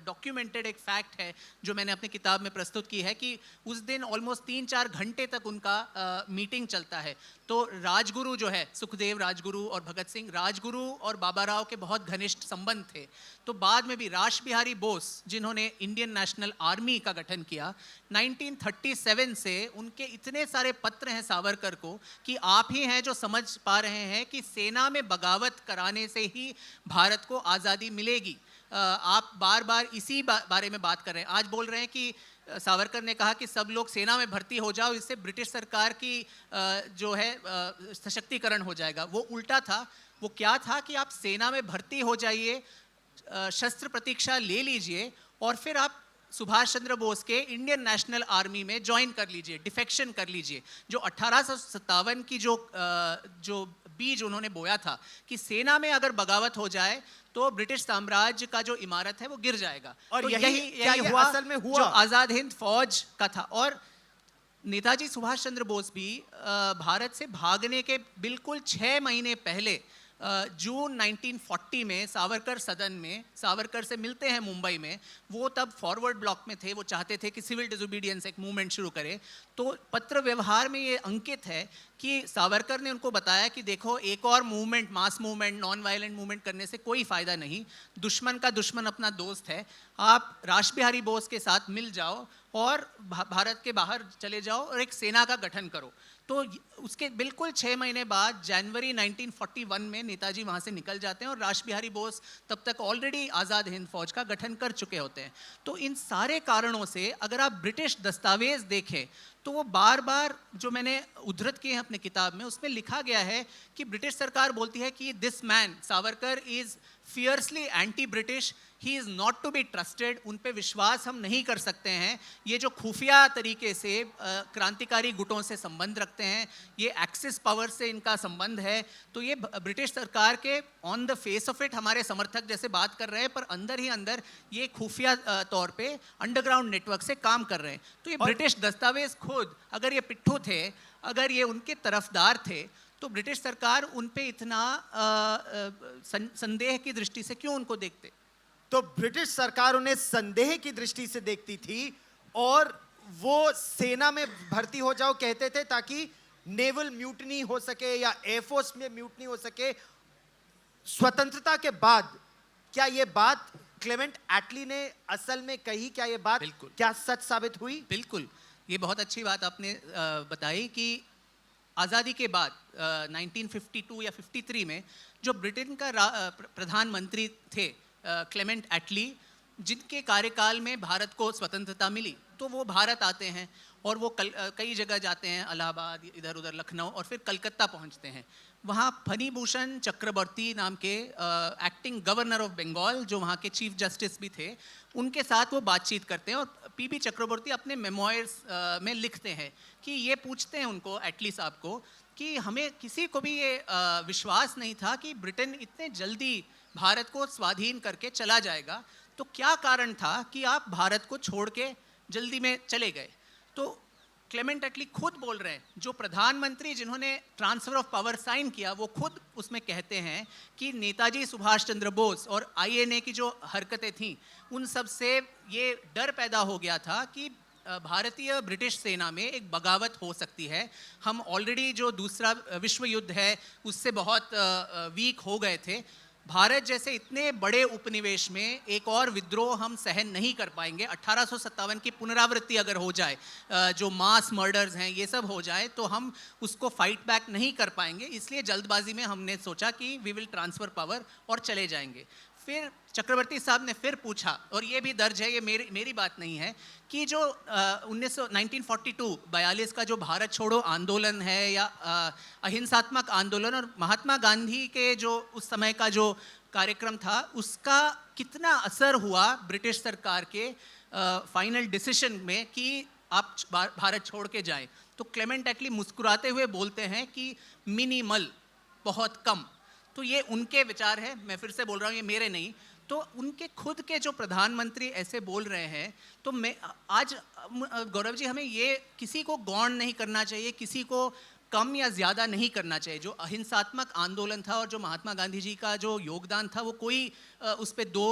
डॉक्यूमेंटेड एक फैक्ट है जो मैंने अपनी किताब में प्रस्तुत की है कि उस दिन ऑलमोस्ट 3-4 घंटे तक उनका मीटिंग चलता है। तो राजगुरु जो है, सुखदेव राजगुरु और भगत सिंह, राजगुरु और बाबा राव के बहुत घनिष्ठ संबंध थे। तो बाद में भी राश बिहारी बोस, जिन्होंने इंडियन नेशनल आर्मी का गठन किया 1937 से, उनके इतने सारे पत्र हैं सावरकर को कि आप ही हैं जो समझ पा रहे हैं कि सेना में बगावत कराने से ही भारत को आज़ादी मिलेगी। आप बार बार इसी बारे में बात कर रहे हैं। आज बोल रहे हैं कि सावरकर ने कहा कि सब लोग सेना में भर्ती हो जाओ, इससे ब्रिटिश सरकार की जो है सशक्तिकरण हो जाएगा। वो उल्टा था। वो क्या था कि आप सेना में भर्ती हो जाइए, शस्त्र प्रतीक्षा ले लीजिए और फिर आप सुभाष चंद्र बोस के इंडियन नेशनल आर्मी में ज्वाइन कर लीजिए, डिफेक्शन कर लीजिए। जो 1857 की जो बीज उन्होंने बोया था कि सेना में अगर बगावत हो जाए तो ब्रिटिश साम्राज्य का जो इमारत है वो गिर जाएगा। और तो यही हुआ, असल में हुआ जो आज़ाद हिंद फौज का था। और नेताजी सुभाष चंद्र बोस भी भारत से भागने के बिल्कुल 6 महीने पहले जून 1940 में सावरकर सदन में सावरकर से मिलते हैं मुंबई में। वो तब फॉरवर्ड ब्लॉक में थे, वो चाहते थे कि सिविल डिसोबीडियंस एक मूवमेंट शुरू करे। तो पत्र व्यवहार में ये अंकित है कि सावरकर ने उनको बताया कि देखो, एक और movement, mass movement, non violent movement करने से कोई फ़ायदा नहीं, दुश्मन का दुश्मन अपना दोस्त है, आप राश बिहारी बोस के साथ मिल जाओ और भारत के बाहर चले जाओ और एक सेना का गठन करो। तो उसके बिल्कुल 6 महीने बाद जनवरी 1941 में नेताजी वहाँ से निकल जाते हैं और राश बिहारी बोस तब तक ऑलरेडी आज़ाद हिंद फौज का गठन कर चुके होते हैं। तो इन सारे कारणों से अगर आप ब्रिटिश दस्तावेज देखें तो वो बार बार जो मैंने उद्धृत किए हैं अपने किताब में, उसमें लिखा गया है कि ब्रिटिश सरकार बोलती है कि this man Savarkar is fiercely anti British, he is not to be trusted, उन पे विश्वास हम नहीं कर सकते हैं, ये जो खुफिया तरीके से क्रांतिकारी गुटों से संबंध रखते हैं, ये एक्सिस पावर से इनका संबंध है। तो ये ब्रिटिश सरकार के on the face of it हमारे समर्थक जैसे बात कर रहे हैं, पर अंदर ही अंदर ये खुफिया तौर पे अंडरग्राउंड नेटवर्क से काम कर रहे हैं। तो ये ब्रिटिश दस्तावेज खुद अगर ये पिट्ठू थे, अगर ये उनके तरफदार थे, तो ब्रिटिश सरकार उन पे इतना संदेह की दृष्टि से क्यों उनको देखते? तो ब्रिटिश सरकार उन्हें संदेह की दृष्टि से देखती थी और वो सेना में भर्ती हो जाओ कहते थे ताकि नेवल म्यूटनी हो सके या एयरफोर्स में म्यूटनी हो सके। स्वतंत्रता के बाद क्या ये बात क्लेमेंट एटली ने असल में कही? क्या ये बात क्या सच साबित हुई? बिल्कुल, ये बहुत अच्छी बात आपने बताई कि आज़ादी के बाद 1952 या 53 में जो ब्रिटेन का प्रधानमंत्री थे क्लेमेंट एटली, जिनके कार्यकाल में भारत को स्वतंत्रता मिली, तो वो भारत आते हैं और वो कई जगह जाते हैं, इलाहाबाद, इधर उधर लखनऊ, और फिर कलकत्ता पहुंचते हैं। वहाँ फणिभूषण चक्रवर्ती नाम के एक्टिंग गवर्नर ऑफ बंगाल, जो वहाँ के चीफ जस्टिस भी थे, उनके साथ वो बातचीत करते हैं। और पीबी चक्रवर्ती अपने मेमोयर्स में लिखते हैं कि ये पूछते हैं उनको, एटली साहब को, कि हमें किसी को भी ये विश्वास नहीं था कि ब्रिटेन इतने जल्दी भारत को स्वाधीन करके चला जाएगा, तो क्या कारण था कि आप भारत को छोड़ के जल्दी में चले गए। तो क्लेमेंट एटली खुद बोल रहे हैं, जो प्रधानमंत्री जिन्होंने ट्रांसफर ऑफ पावर साइन किया, वो खुद उसमें कहते हैं कि नेताजी सुभाष चंद्र बोस और आईएनए की जो हरकतें थीं, उन सब से ये डर पैदा हो गया था कि भारतीय ब्रिटिश सेना में एक बगावत हो सकती है। हम ऑलरेडी जो दूसरा विश्व युद्ध है उससे बहुत वीक हो गए थे। भारत जैसे इतने बड़े उपनिवेश में एक और विद्रोह हम सहन नहीं कर पाएंगे। 1857 की पुनरावृत्ति अगर हो जाए, जो मास मर्डर्स हैं ये सब हो जाए, तो हम उसको फाइट बैक नहीं कर पाएंगे। इसलिए जल्दबाजी में हमने सोचा कि वी विल ट्रांसफ़र पावर और चले जाएंगे। फिर चक्रवर्ती साहब ने फिर पूछा, और ये भी दर्ज है, ये मेरी बात नहीं है, कि जो 1942 का जो भारत छोड़ो आंदोलन है या अहिंसात्मक आंदोलन, और महात्मा गांधी के जो उस समय का जो कार्यक्रम था, उसका कितना असर हुआ ब्रिटिश सरकार के फाइनल डिसीजन में कि आप भारत छोड़ के जाएं। तो क्लेमेंट एटली मुस्कुराते हुए बोलते हैं कि मिनिमल, बहुत कम। तो ये उनके विचार है, मैं फिर से बोल रहा हूँ, ये मेरे नहीं। तो उनके खुद के जो प्रधानमंत्री ऐसे बोल रहे हैं, तो मैं आज गौरव जी, हमें ये किसी को गौण नहीं करना चाहिए, किसी को कम या ज़्यादा नहीं करना चाहिए। जो अहिंसात्मक आंदोलन था और जो महात्मा गांधी जी का जो योगदान था, वो कोई उस पर दो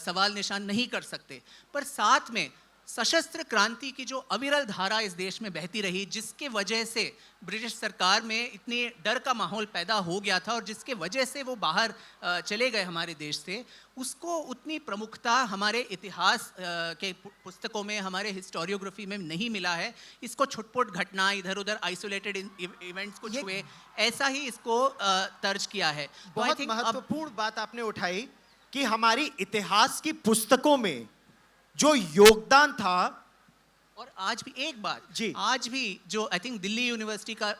सवाल निशान नहीं कर सकते। पर साथ में सशस्त्र क्रांति की जो अविरल धारा इस देश में बहती रही, जिसके वजह से ब्रिटिश सरकार में इतने डर का माहौल पैदा हो गया था और जिसके वजह से वो बाहर चले गए हमारे देश से, उसको उतनी प्रमुखता हमारे इतिहास के पुस्तकों में, हमारे हिस्टोरियोग्राफी में नहीं मिला है। इसको छुटपुट घटना, इधर उधर आइसोलेटेड इवेंट्स कुछ हुए, ऐसा ही इसको तर्ज किया है। बहुत महत्वपूर्ण बात आपने उठाई कि हमारी इतिहास की पुस्तकों में जो योगदान था, और आज भी एक बात जी, आज भी जो आई थिंक दिल्ली यूनिवर्सिटी का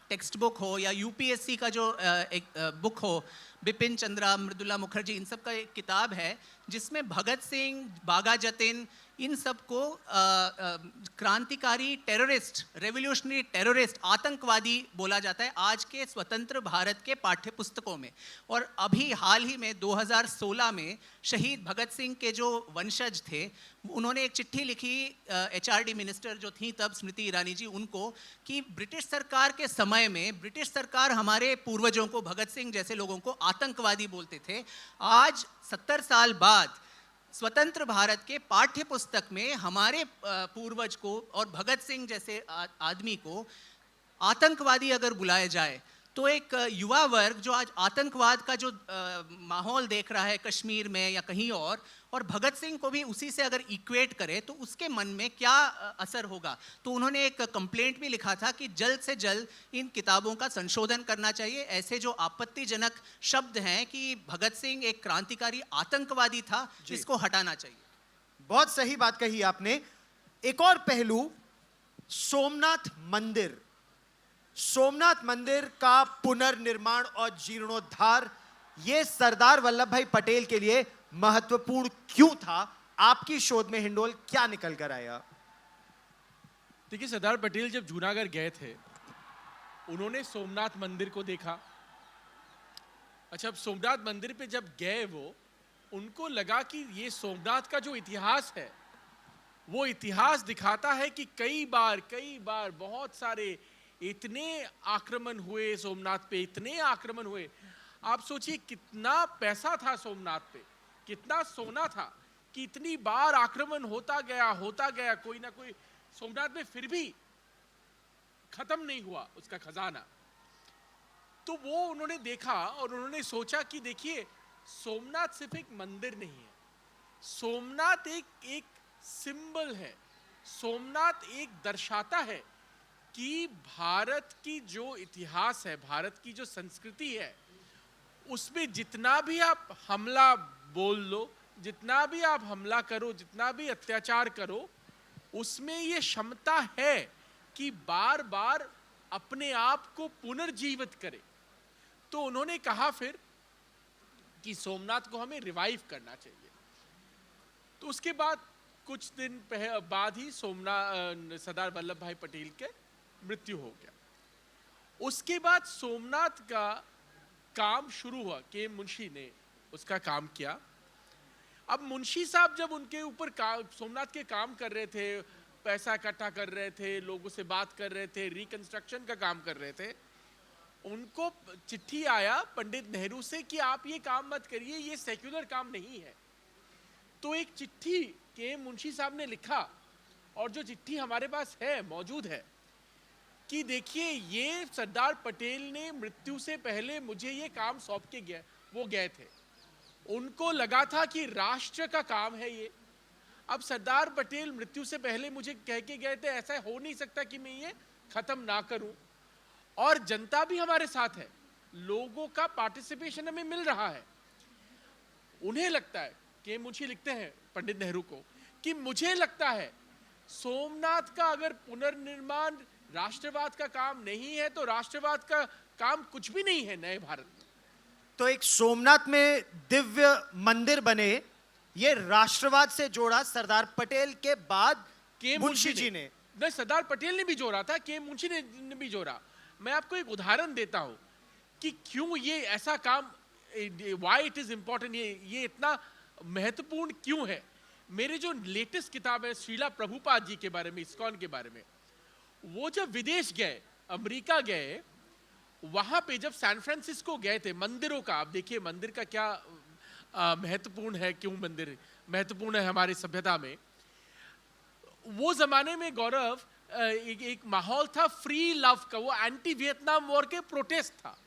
टेक्स्ट बुक हो या यूपीएससी का जो एक बुक हो, बिपिन चंद्रा, मृदुला मुखर्जी, इन सब का एक किताब है जिसमें भगत सिंह, बागा जतिन, इन सबको क्रांतिकारी टेररिस्ट, रेवोल्यूशनरी टेररिस्ट, आतंकवादी बोला जाता है आज के स्वतंत्र भारत के पाठ्य पुस्तकों में। और अभी हाल ही में 2016 में शहीद भगत सिंह के जो वंशज थे, उन्होंने एक चिट्ठी लिखी एचआरडी मिनिस्टर जो थी तब, स्मृति ईरानी जी, उनको, कि ब्रिटिश सरकार के समय में ब्रिटिश सरकार हमारे पूर्वजों को, भगत सिंह जैसे लोगों को आतंकवादी बोलते थे। आज 70 साल बाद स्वतंत्र भारत के पाठ्य पुस्तक में हमारे पूर्वज को और भगत सिंह जैसे आदमी को आतंकवादी अगर बुलाया जाए, तो एक युवा वर्ग जो आज आतंकवाद का जो माहौल देख रहा है कश्मीर में या कहीं और भगत सिंह को भी उसी से अगर इक्वेट करे, तो उसके मन में क्या असर होगा। तो उन्होंने एक कंप्लेंट भी लिखा था कि जल्द से जल्द इन किताबों का संशोधन करना चाहिए। ऐसे जो आपत्तिजनक शब्द हैं कि भगत सिंह एक क्रांतिकारी आतंकवादी था, इसको हटाना चाहिए। बहुत सही बात कही आपने। एक और पहलू, सोमनाथ मंदिर। सोमनाथ मंदिर का पुनर्निर्माण और जीर्णोद्धार, ये सरदार वल्लभ भाई पटेल के लिए महत्वपूर्ण क्यों था? आपकी शोध में हिंडोल क्या निकल कर आया? देखिए, सरदार पटेल जब जूनागढ़ गए थे, उन्होंने सोमनाथ मंदिर को देखा। अच्छा, अब सोमनाथ मंदिर पे जब गए वो, उनको लगा कि ये सोमनाथ का जो इतिहास है, वो इतिहास दिखाता है कि कई बार बहुत सारे इतने आक्रमण हुए सोमनाथ पे, इतने आक्रमण हुए। आप सोचिए कितना पैसा था सोमनाथ पे, कितना सोना था, कि इतनी बार आक्रमण होता गया, कोई ना कोई सोमनाथ में फिर भी खत्म नहीं हुआ उसका खजाना। तो वो उन्होंने देखा और उन्होंने सोचा कि देखिए, सोमनाथ सिर्फ एक मंदिर नहीं है, सोमनाथ एक सिंबल है। सोमनाथ एक दर्शाता है कि भारत की जो इतिहास है, भारत की जो संस्कृति है, उसमें जितना भी आप हमला बोल लो, जितना भी आप हमला करो, जितना भी अत्याचार करो, उसमें ये क्षमता है कि बार बार अपने आप को पुनर्जीवित करे। तो उन्होंने कहा फिर कि सोमनाथ को हमें रिवाइव करना चाहिए। तो उसके बाद कुछ दिन बाद ही सरदार वल्लभ भाई पटेल के मृत्यु हो गया। उसके बाद सोमनाथ का काम शुरू हुआ, के मुंशी ने उसका काम किया। अब मुंशी साहब जब उनके ऊपर सोमनाथ के काम कर रहे थे, पैसा इकट्ठा कर रहे थे, लोगों से बात कर रहे थे, रिकंस्ट्रक्शन का काम कर रहे थे, उनको चिट्ठी आया पंडित नेहरू से कि आप ये काम मत करिए, ये सेक्युलर काम नहीं है। तो एक चिट्ठी के मुंशी साहब ने लिखा, और जो चिट्ठी हमारे पास है, मौजूद है, कि देखिए ये सरदार पटेल ने मृत्यु से पहले मुझे ये काम सौंप के गए थे। उनको लगा था कि राष्ट्र का काम है ये। अब सरदार पटेल मृत्यु से पहले मुझे कह के गए थे, ऐसा हो नहीं सकता कि मैं ये खत्म ना करूं। और जनता भी हमारे साथ है, लोगों का पार्टिसिपेशन हमें मिल रहा है। उन्हें लगता है कि मुंशी लिखते हैं पंडित नेहरू को कि मुझे लगता है सोमनाथ का अगर पुनर्निर्माण राष्ट्रवाद का काम नहीं है तो राष्ट्रवाद का काम कुछ भी नहीं है नए भारत में। तो एक सोमनाथ में दिव्य मंदिर बने, ये राष्ट्रवाद से जोड़ा सरदार पटेल के बाद के मुंशी जी ने। नहीं, सरदार पटेल ने भी जोड़ा था, के मुंशी ने भी जोड़ा। मैं आपको एक उदाहरण देता हूं कि क्यों ये ऐसा काम, व्हाई इट इज इंपॉर्टेंट, ये इतना महत्वपूर्ण क्यों है। मेरे जो लेटेस्ट किताब है श्रीला प्रभुपाद जी के बारे में, इस्कॉन के बारे में, वो जब विदेश गए, अमेरिका गए, वहां पे जब सैन फ्रांसिस्को गए थे, मंदिरों का, आप देखिए मंदिर का क्या महत्वपूर्ण है, क्यों मंदिर महत्वपूर्ण है हमारी सभ्यता में। वो जमाने में गौरव एक माहौल था फ्री लव का, वो एंटी वियतनाम वॉर के प्रोटेस्ट था।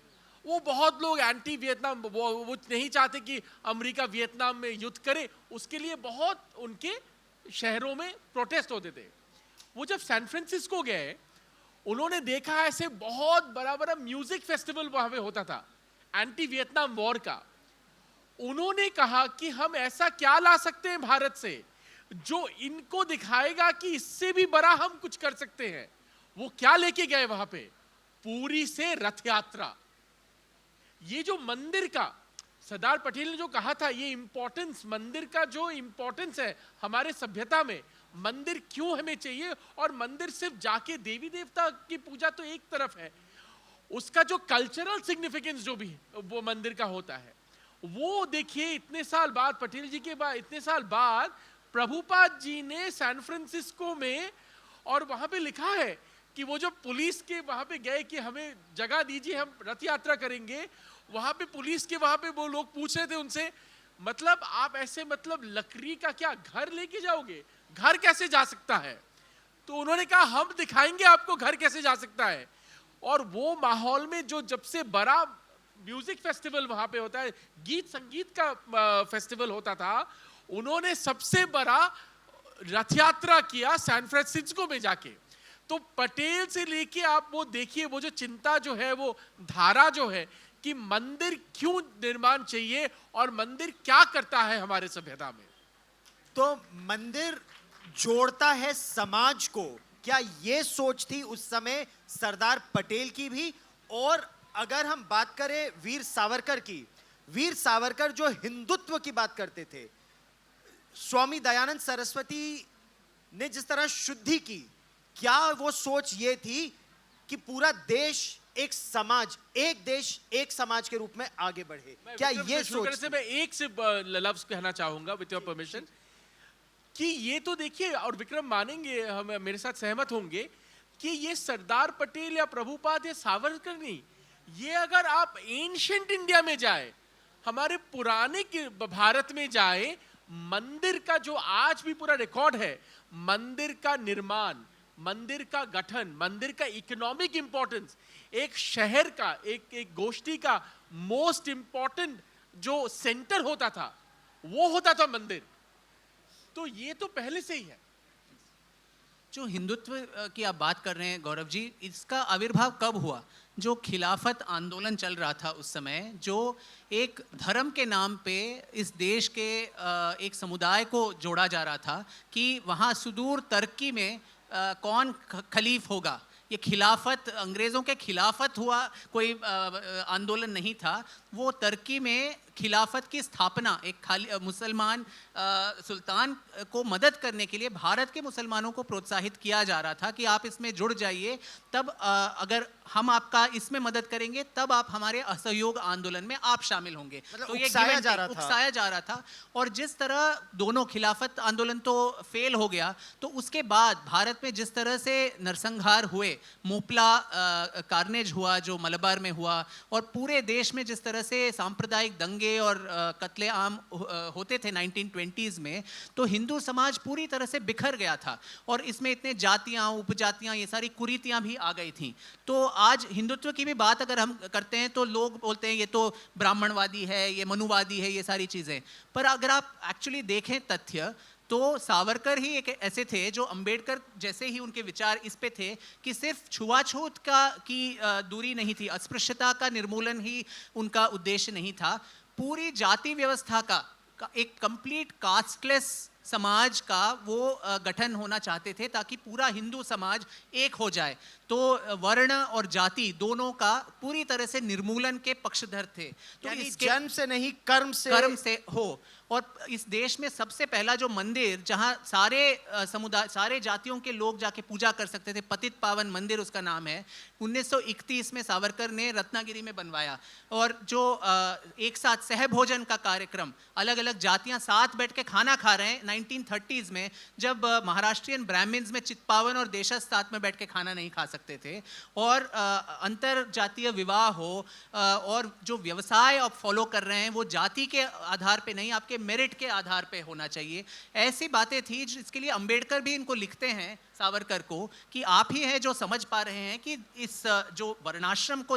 वो बहुत लोग एंटी वियतनाम, वो नहीं चाहते कि अमेरिका वियतनाम में युद्ध करे, उसके लिए बहुत उनके शहरों में प्रोटेस्ट होते थे। वो जब सैन फ्रांसिस्को गए, उन्होंने देखा ऐसे बहुत बड़ा बड़ा म्यूजिक फेस्टिवल वहां पे होता था एंटी वियतनाम वॉर का। उन्होंने कहा कि हम ऐसा क्या ला सकते हैं भारत से जो इनको दिखाएगा कि इससे भी बड़ा हम कुछ कर सकते हैं। वो क्या लेके गए वहां पे, पूरी से रथ यात्रा। ये जो मंदिर का सरदार पटेल ने जो कहा था, ये इंपॉर्टेंस, मंदिर का जो इंपॉर्टेंस है हमारे सभ्यता में, मंदिर क्यों हमें चाहिए। और मंदिर सिर्फ जाके देवी देवता की पूजा तो एक तरफ है, उसका जो कल्चरल सिग्निफिकेंस जो भी वो मंदिर का होता है, वो देखिए इतने साल बाद, पटेल जी के बाद इतने साल बाद, प्रभुपाद जी ने सैन फ्रांसिस्को में, और वहां पे लिखा है कि वो जो पुलिस के वहां पे गए कि हमें जगह दीजिए, हम रथ यात्रा करेंगे, वहां पे पुलिस के वहां पे वो लोग पूछ रहे थे उनसे, मतलब आप ऐसे मतलब लकड़ी का क्या घर लेके जाओगे, घर कैसे जा सकता है। तो उन्होंने कहा हम दिखाएंगे आपको घर कैसे जा सकता है। और वो माहौल में जो जब से बड़ा म्यूजिक फेस्टिवल वहां पे होता है, गीत संगीत का फेस्टिवल होता था, उन्होंने सबसे बड़ा रथ यात्रा किया सैन फ्रांसिस्को में जाके। तो पटेल से लेके आप वो देखिए, वो जो चिंता जो है, वो धारा जो है कि मंदिर क्यों निर्माण चाहिए और मंदिर क्या करता है हमारे सभ्यता में। तो मंदिर जोड़ता है समाज को, क्या ये सोच थी उस समय सरदार पटेल की भी। और अगर हम बात करें वीर सावरकर की, वीर सावरकर जो हिंदुत्व की बात करते थे, स्वामी दयानंद सरस्वती ने जिस तरह शुद्धि की, क्या वो सोच ये थी कि पूरा देश एक समाज, एक देश एक समाज के रूप में आगे बढ़े, क्या ये सोच से मैं एक से लफ्ज कहना चाहूंगा विद योर परमिशन, कि ये तो देखिए, और विक्रम मानेंगे, हम मेरे साथ सहमत होंगे कि ये सरदार पटेल या प्रभुपाद या सावरकर नहीं, ये अगर आप एंशिएंट इंडिया में जाए, हमारे पुराने भारत में जाए, मंदिर का जो आज भी पूरा रिकॉर्ड है, मंदिर का निर्माण, मंदिर का गठन, मंदिर का इकोनॉमिक इंपॉर्टेंस, एक शहर का, एक गोष्ठी का मोस्ट इंपॉर्टेंट जो सेंटर होता था, वो होता था मंदिर। तो ये तो पहले से ही है। जो हिंदुत्व की आप बात कर रहे हैं गौरव जी, इसका आविर्भाव कब हुआ? जो खिलाफत आंदोलन चल रहा था उस समय, जो एक धर्म के नाम पे इस देश के एक समुदाय को जोड़ा जा रहा था कि वहाँ सुदूर तुर्की में कौन खलीफ होगा, ये खिलाफत, अंग्रेज़ों के खिलाफत हुआ कोई आंदोलन नहीं था। वो तुर्की में खिलाफत की स्थापना, एक खाली मुसलमान सुल्तान को मदद करने के लिए भारत के मुसलमानों को प्रोत्साहित किया जा रहा था कि आप इसमें जुड़ जाइए, तब अगर हम आपका इसमें मदद करेंगे तब आप हमारे असहयोग आंदोलन में आप शामिल होंगे। मतलब तो ये उकसाया जा रहा था। और जिस तरह दोनों खिलाफत आंदोलन तो फेल हो गया, तो उसके बाद भारत में जिस तरह से नरसंहार हुए, मोपला कार्नेज हुआ जो मलबार में हुआ, और पूरे देश में जिस तरह से सांप्रदायिक दंगे और कत्ले आम होते थे 1920s में, तो हिंदू समाज पूरी तरह से बिखर गया था और इसमें इतने जातियां, उपजातियां, ये सारी कुरीतियां भी आ गई थी। तो आज हिंदुत्व की भी बात अगर हम करते हैं तो लोग बोलते हैं ये तो ब्राह्मणवादी है, ये मनुवादी है, ये सारी चीज़ें। पर अगर आप एक्चुअली देखें तथ्य, तो सावरकर ही एक ऐसे थे जो अंबेडकर जैसे ही उनके विचार इस पे थे कि सिर्फ छुआछूत की दूरी नहीं थी, अस्पृश्यता का निर्मूलन ही उनका उद्देश्य नहीं था, पूरी जाति व्यवस्था का एक कंप्लीट कास्टलेस समाज का वो गठन होना चाहते थे ताकि पूरा हिंदू समाज एक हो जाए। तो वर्ण और जाति दोनों का पूरी तरह से निर्मूलन के पक्षधर थे। तो यानी इसके जन्म से नहीं कर्म से हो। और इस देश में सबसे पहला जो मंदिर जहां सारे समुदाय, सारे जातियों के लोग जाके पूजा कर सकते थे, पतित पावन मंदिर उसका नाम है, 1931 में सावरकर ने रत्नागिरी में बनवाया। और जो एक साथ सहभोजन का कार्यक्रम, अलग अलग जातियां साथ बैठ के खाना खा रहे हैं 1930s में, जब महाराष्ट्रियन ब्राह्मण्स में चित्पावन और देशज साथ में बैठ के खाना नहीं खा सकते थे, और अंतर जातीय विवाह हो, और जो व्यवसाय आप फॉलो कर रहे हैं वो जाति के आधार पे नहीं, आपके मेरिट के आधार पे होना चाहिए। ऐसी बातें थी जिसके लिए अंबेडकर भी इनको लिखते हैं सावरकर को कि आप ही हैं जो समझ पा रहे हैं कि इस जो वर्णाश्रम को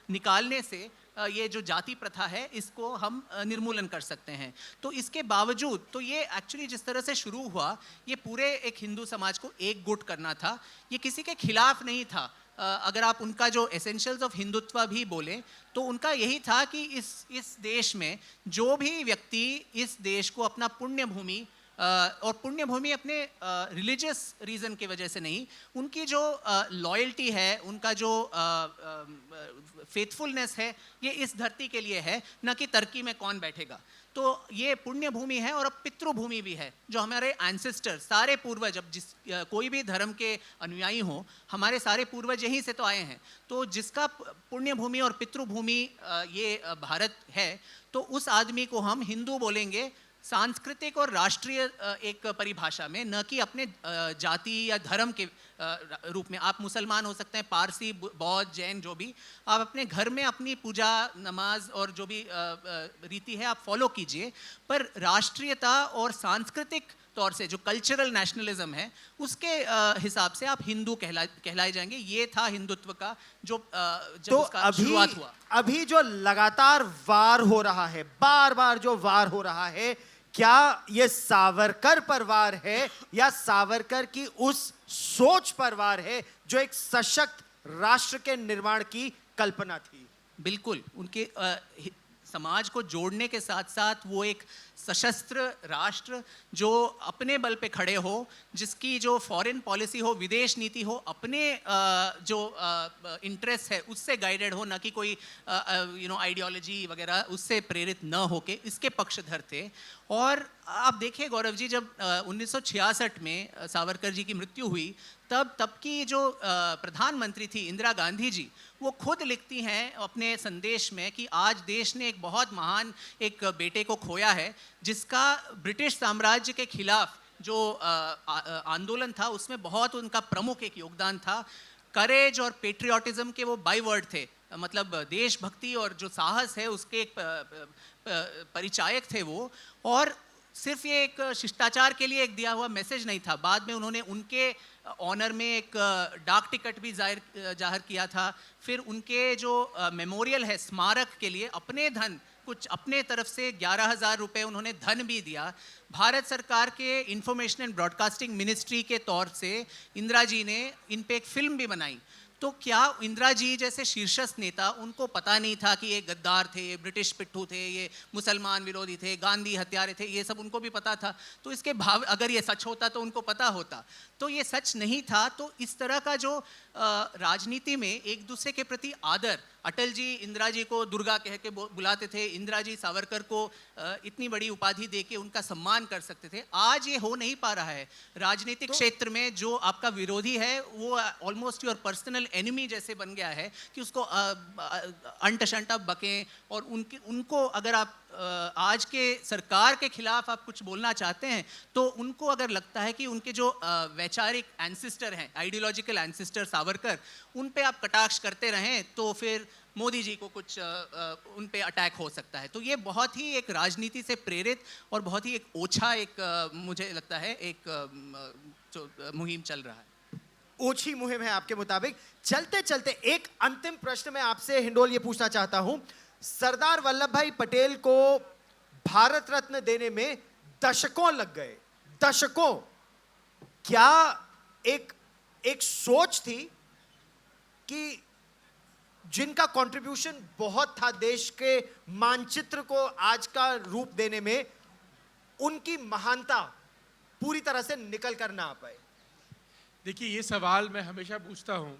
निकालने से ये जो जाति प्रथा है इसको हम निर्मूलन कर सकते हैं। तो इसके बावजूद तो ये एक्चुअली जिस तरह से शुरू हुआ, ये पूरे एक हिंदू समाज को एक गुट करना था, ये किसी के खिलाफ नहीं था। अगर आप उनका जो एसेंशियल्स ऑफ हिंदुत्व भी बोले तो उनका यही था कि इस देश में जो भी व्यक्ति इस देश को अपना पुण्य भूमि, और पुण्य भूमि अपने रिलीजियस रीज़न की वजह से नहीं, उनकी जो लॉयल्टी है, उनका जो फेथफुलनेस है, ये इस धरती के लिए है, न कि तुर्की में कौन बैठेगा। तो ये पुण्य भूमि है और अब पितृभूमि भी है। जो हमारे एंसेस्टर, सारे पूर्वज, अब कोई भी धर्म के अनुयायी हो, हमारे सारे पूर्वज यहीं से तो आए हैं। तो जिसका पुण्य भूमि और पितृभूमि ये भारत है, तो उस आदमी को हम हिंदू बोलेंगे सांस्कृतिक और राष्ट्रीय एक परिभाषा में, न कि अपने जाति या धर्म के रूप में। आप मुसलमान हो सकते हैं, पारसी, बौद्ध, जैन, जो भी, आप अपने घर में अपनी पूजा, नमाज और जो भी रीति है आप फॉलो कीजिए, पर राष्ट्रीयता और सांस्कृतिक तौर से जो कल्चरल नेशनलिज्म है उसके हिसाब से आप हिंदू कहलाए जाएंगे। ये था हिंदुत्व का जो जब तो उसका शुरुआत हुआ। अभी जो लगातार वार हो रहा है, बार बार जो वार हो रहा है, क्या ये सावरकर पर वार है या सावरकर की उस सोच पर वार है जो एक सशक्त राष्ट्र के निर्माण की कल्पना थी? बिल्कुल, उनके समाज को जोड़ने के साथ साथ वो एक सशस्त्र राष्ट्र जो अपने बल पे खड़े हो, जिसकी जो फॉरेन पॉलिसी हो, विदेश नीति हो, अपने जो इंटरेस्ट है उससे गाइडेड हो, ना कि कोई आइडियोलॉजी वगैरह उससे प्रेरित न होके इसके पक्षधर थे। और आप देखिए गौरव जी, जब 1966 में सावरकर जी की मृत्यु हुई, तब की जो प्रधानमंत्री थी इंदिरा गांधी जी, वो खुद लिखती हैं अपने संदेश में कि आज देश ने एक बहुत महान एक बेटे को खोया है, जिसका ब्रिटिश साम्राज्य के खिलाफ जो आंदोलन था उसमें बहुत उनका प्रमुख एक योगदान था। करेज और पेट्रियाटिज्म के वो बाईवर्ड थे, मतलब देशभक्ति और जो साहस है उसके एक परिचायक थे वो। और सिर्फ ये एक शिष्टाचार के लिए एक दिया हुआ मैसेज नहीं था, बाद में उन्होंने उनके ऑनर में एक डाक टिकट भी जाहिर किया था। फिर उनके जो मेमोरियल है, स्मारक के लिए अपने धन, कुछ अपने तरफ से 11,000 रुपये उन्होंने धन भी दिया। भारत सरकार के इंफॉर्मेशन एंड ब्रॉडकास्टिंग मिनिस्ट्री के तौर से इंदिरा जी ने इन पे एक फिल्म भी बनाई। तो क्या इंदिरा जी जैसे शीर्षस्थ नेता, उनको पता नहीं था कि ये गद्दार थे, ये ब्रिटिश पिट्ठू थे, ये मुसलमान विरोधी थे, गांधी हत्यारे थे, ये सब उनको भी पता था। तो इसके भाव अगर ये सच होता तो उनको पता होता, तो ये सच नहीं था। तो इस तरह का जो राजनीति में एक दूसरे के प्रति आदर, अटल जी इंदिरा जी को दुर्गा कह के बुलाते थे, इंदिरा जी सावरकर को इतनी बड़ी उपाधि देके उनका सम्मान कर सकते थे, आज ये हो नहीं पा रहा है। राजनीतिक क्षेत्र में जो आपका विरोधी है वो ऑलमोस्ट योर पर्सनल एनिमी जैसे बन गया है कि उसको अंट शंट बकें, और उनको अगर आप आज के सरकार के खिलाफ आप कुछ बोलना चाहते हैं तो उनको अगर लगता है कि उनके जो वैचारिक एंसिस्टर हैं, आइडियोलॉजिकल एंसिस्टर सावरकर, उन पे आप कटाक्ष करते रहें तो फिर मोदी जी को कुछ उन पे अटैक हो सकता है। तो ये बहुत ही एक राजनीति से प्रेरित और बहुत ही एक ओछा एक मुझे लगता है एक जो मुहिम चल रहा है। ओछी मुहिम है आपके मुताबिक। चलते चलते एक अंतिम प्रश्न मैं आपसे हिंडोल ये पूछना चाहता हूं, सरदार वल्लभ भाई पटेल को भारत रत्न देने में दशकों लग गए, दशकों। क्या एक सोच थी कि जिनका कंट्रीब्यूशन बहुत था देश के मानचित्र को आज का रूप देने में, उनकी महानता पूरी तरह से निकल कर ना आ पाए? देखिए, ये सवाल मैं हमेशा पूछता हूं,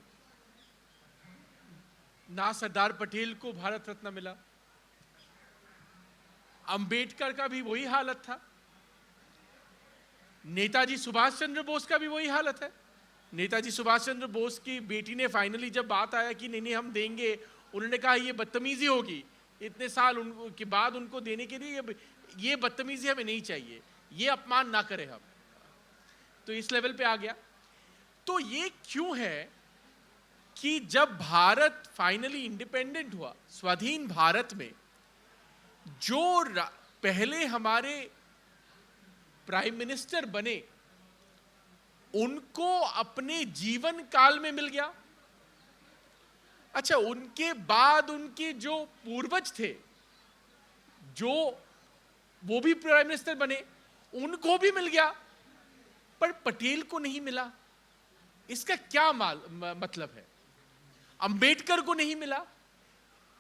ना सरदार पटेल को भारत रत्न मिला, अंबेडकर का भी वही हालत था, नेताजी सुभाष चंद्र बोस का भी वही हालत है। नेताजी सुभाष चंद्र बोस की बेटी ने फाइनली जब बात आया कि नहीं हम देंगे, उन्होंने कहा ये बदतमीजी होगी, इतने साल के बाद उनको देने के लिए ये बदतमीजी हमें नहीं चाहिए, ये अपमान ना करें हम। तो इस लेवल पे आ गया। तो ये क्यों है कि जब भारत फाइनली इंडिपेंडेंट हुआ, स्वाधीन भारत में जो पहले हमारे प्राइम मिनिस्टर बने, उनको अपने जीवन काल में मिल गया। अच्छा, उनके बाद उनके जो पूर्वज थे, जो वो भी प्राइम मिनिस्टर बने, उनको भी मिल गया, पर पटेल को नहीं मिला। इसका क्या मतलब है? अंबेडकर को नहीं मिला।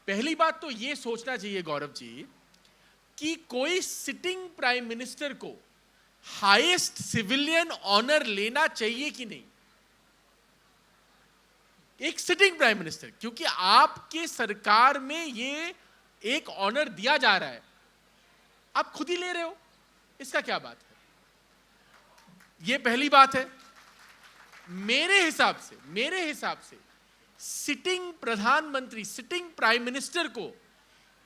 पहली बात तो ये सोचना चाहिए गौरव जी कि कोई सिटिंग प्राइम मिनिस्टर को हाईएस्ट सिविलियन ऑनर लेना चाहिए कि नहीं? एक सिटिंग प्राइम मिनिस्टर, क्योंकि आपके सरकार में ये एक ऑनर दिया जा रहा है, आप खुद ही ले रहे हो, इसका क्या बात है? ये पहली बात है। मेरे हिसाब से सिटिंग प्रधानमंत्री, सिटिंग प्राइम मिनिस्टर को,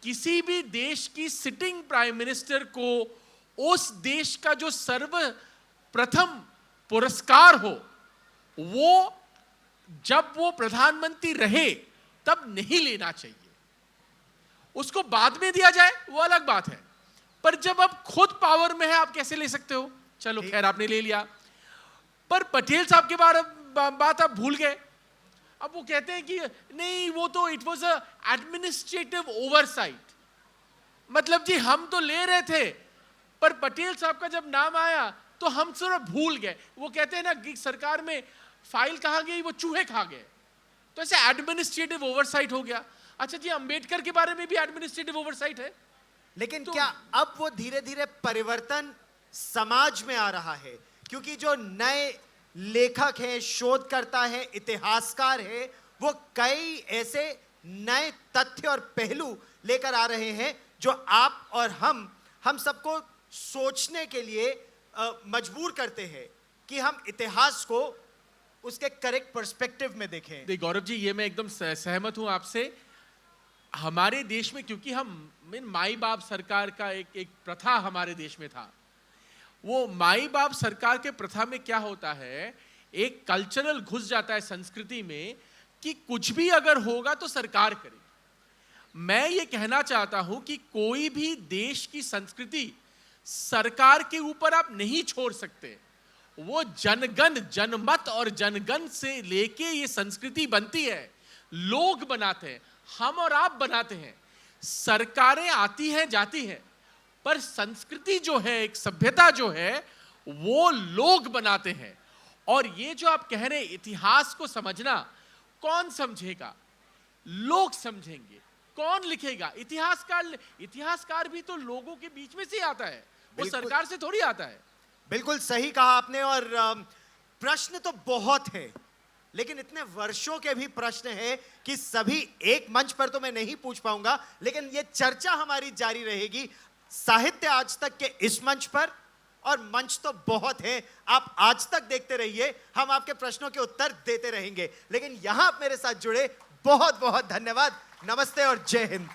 किसी भी देश की सिटिंग प्राइम मिनिस्टर को उस देश का जो सर्वप्रथम पुरस्कार हो, वो जब वो प्रधानमंत्री रहे तब नहीं लेना चाहिए। उसको बाद में दिया जाए वो अलग बात है, पर जब आप खुद पावर में है आप कैसे ले सकते हो? चलो खैर, आपने ले लिया, पर पटेल साहब के बारे बात आप भूल गए। अब वो कहते हैं कि नहीं, वो तो it was a administrative oversight. मतलब जी हम तो ले रहे थे, पर पटेल साहब का जब नाम आया तो हम सिर्फ भूल गए। वो कहते हैं ना कि सरकार में फाइल कहाँ गई, वो चूहे खा गए। तो ऐसे एडमिनिस्ट्रेटिव ओवरसाइट हो गया। अच्छा जी, अंबेडकर के बारे में भी एडमिनिस्ट्रेटिव ओवरसाइट है, लेकिन तो क्या अब वो धीरे धीरे परिवर्तन समाज में आ रहा है? क्योंकि जो नए लेखक हैं, शोधकर्ता हैं, इतिहासकार हैं, वो कई ऐसे नए तथ्य और पहलू लेकर आ रहे हैं जो आप और हम सबको सोचने के लिए मजबूर करते हैं कि हम इतिहास को उसके करेक्ट पर्सपेक्टिव में देखें। देखिए गौरव जी, ये मैं एकदम सहमत हूं आपसे। हमारे देश में, क्योंकि हम माई बाप सरकार का एक प्रथा हमारे देश में था, वो माई बाप सरकार के प्रथा में क्या होता है, एक कल्चरल घुस जाता है संस्कृति में कि कुछ भी अगर होगा तो सरकार करेगी। मैं ये कहना चाहता हूं कि कोई भी देश की संस्कृति सरकार के ऊपर आप नहीं छोड़ सकते। वो जनगण, जनमत और जनगण से लेके ये संस्कृति बनती है, लोग बनाते हैं, हम और आप बनाते हैं। सरकारें आती हैं जाती हैं, पर संस्कृति जो है, एक सभ्यता जो है, वो लोग बनाते हैं। और ये जो आप कह रहे हैं इतिहास को समझना, कौन समझेगा? लोग समझेंगे। कौन लिखेगा? इतिहासकार भी तो लोगों के बीच में से आता है, वो बिल्कुल। सरकार से थोड़ी आता है। बिल्कुल सही कहा आपने। और प्रश्न तो बहुत है, लेकिन इतने वर्षों के भी प्रश्न है कि सभी एक मंच पर तो मैं नहीं पूछ पाऊंगा, लेकिन ये चर्चा हमारी जारी रहेगी साहित्य आज तक के इस मंच पर। और मंच तो बहुत है, आप आज तक देखते रहिए, हम आपके प्रश्नों के उत्तर देते रहेंगे। लेकिन यहां आप मेरे साथ जुड़े, बहुत बहुत धन्यवाद। नमस्ते और जय हिंद।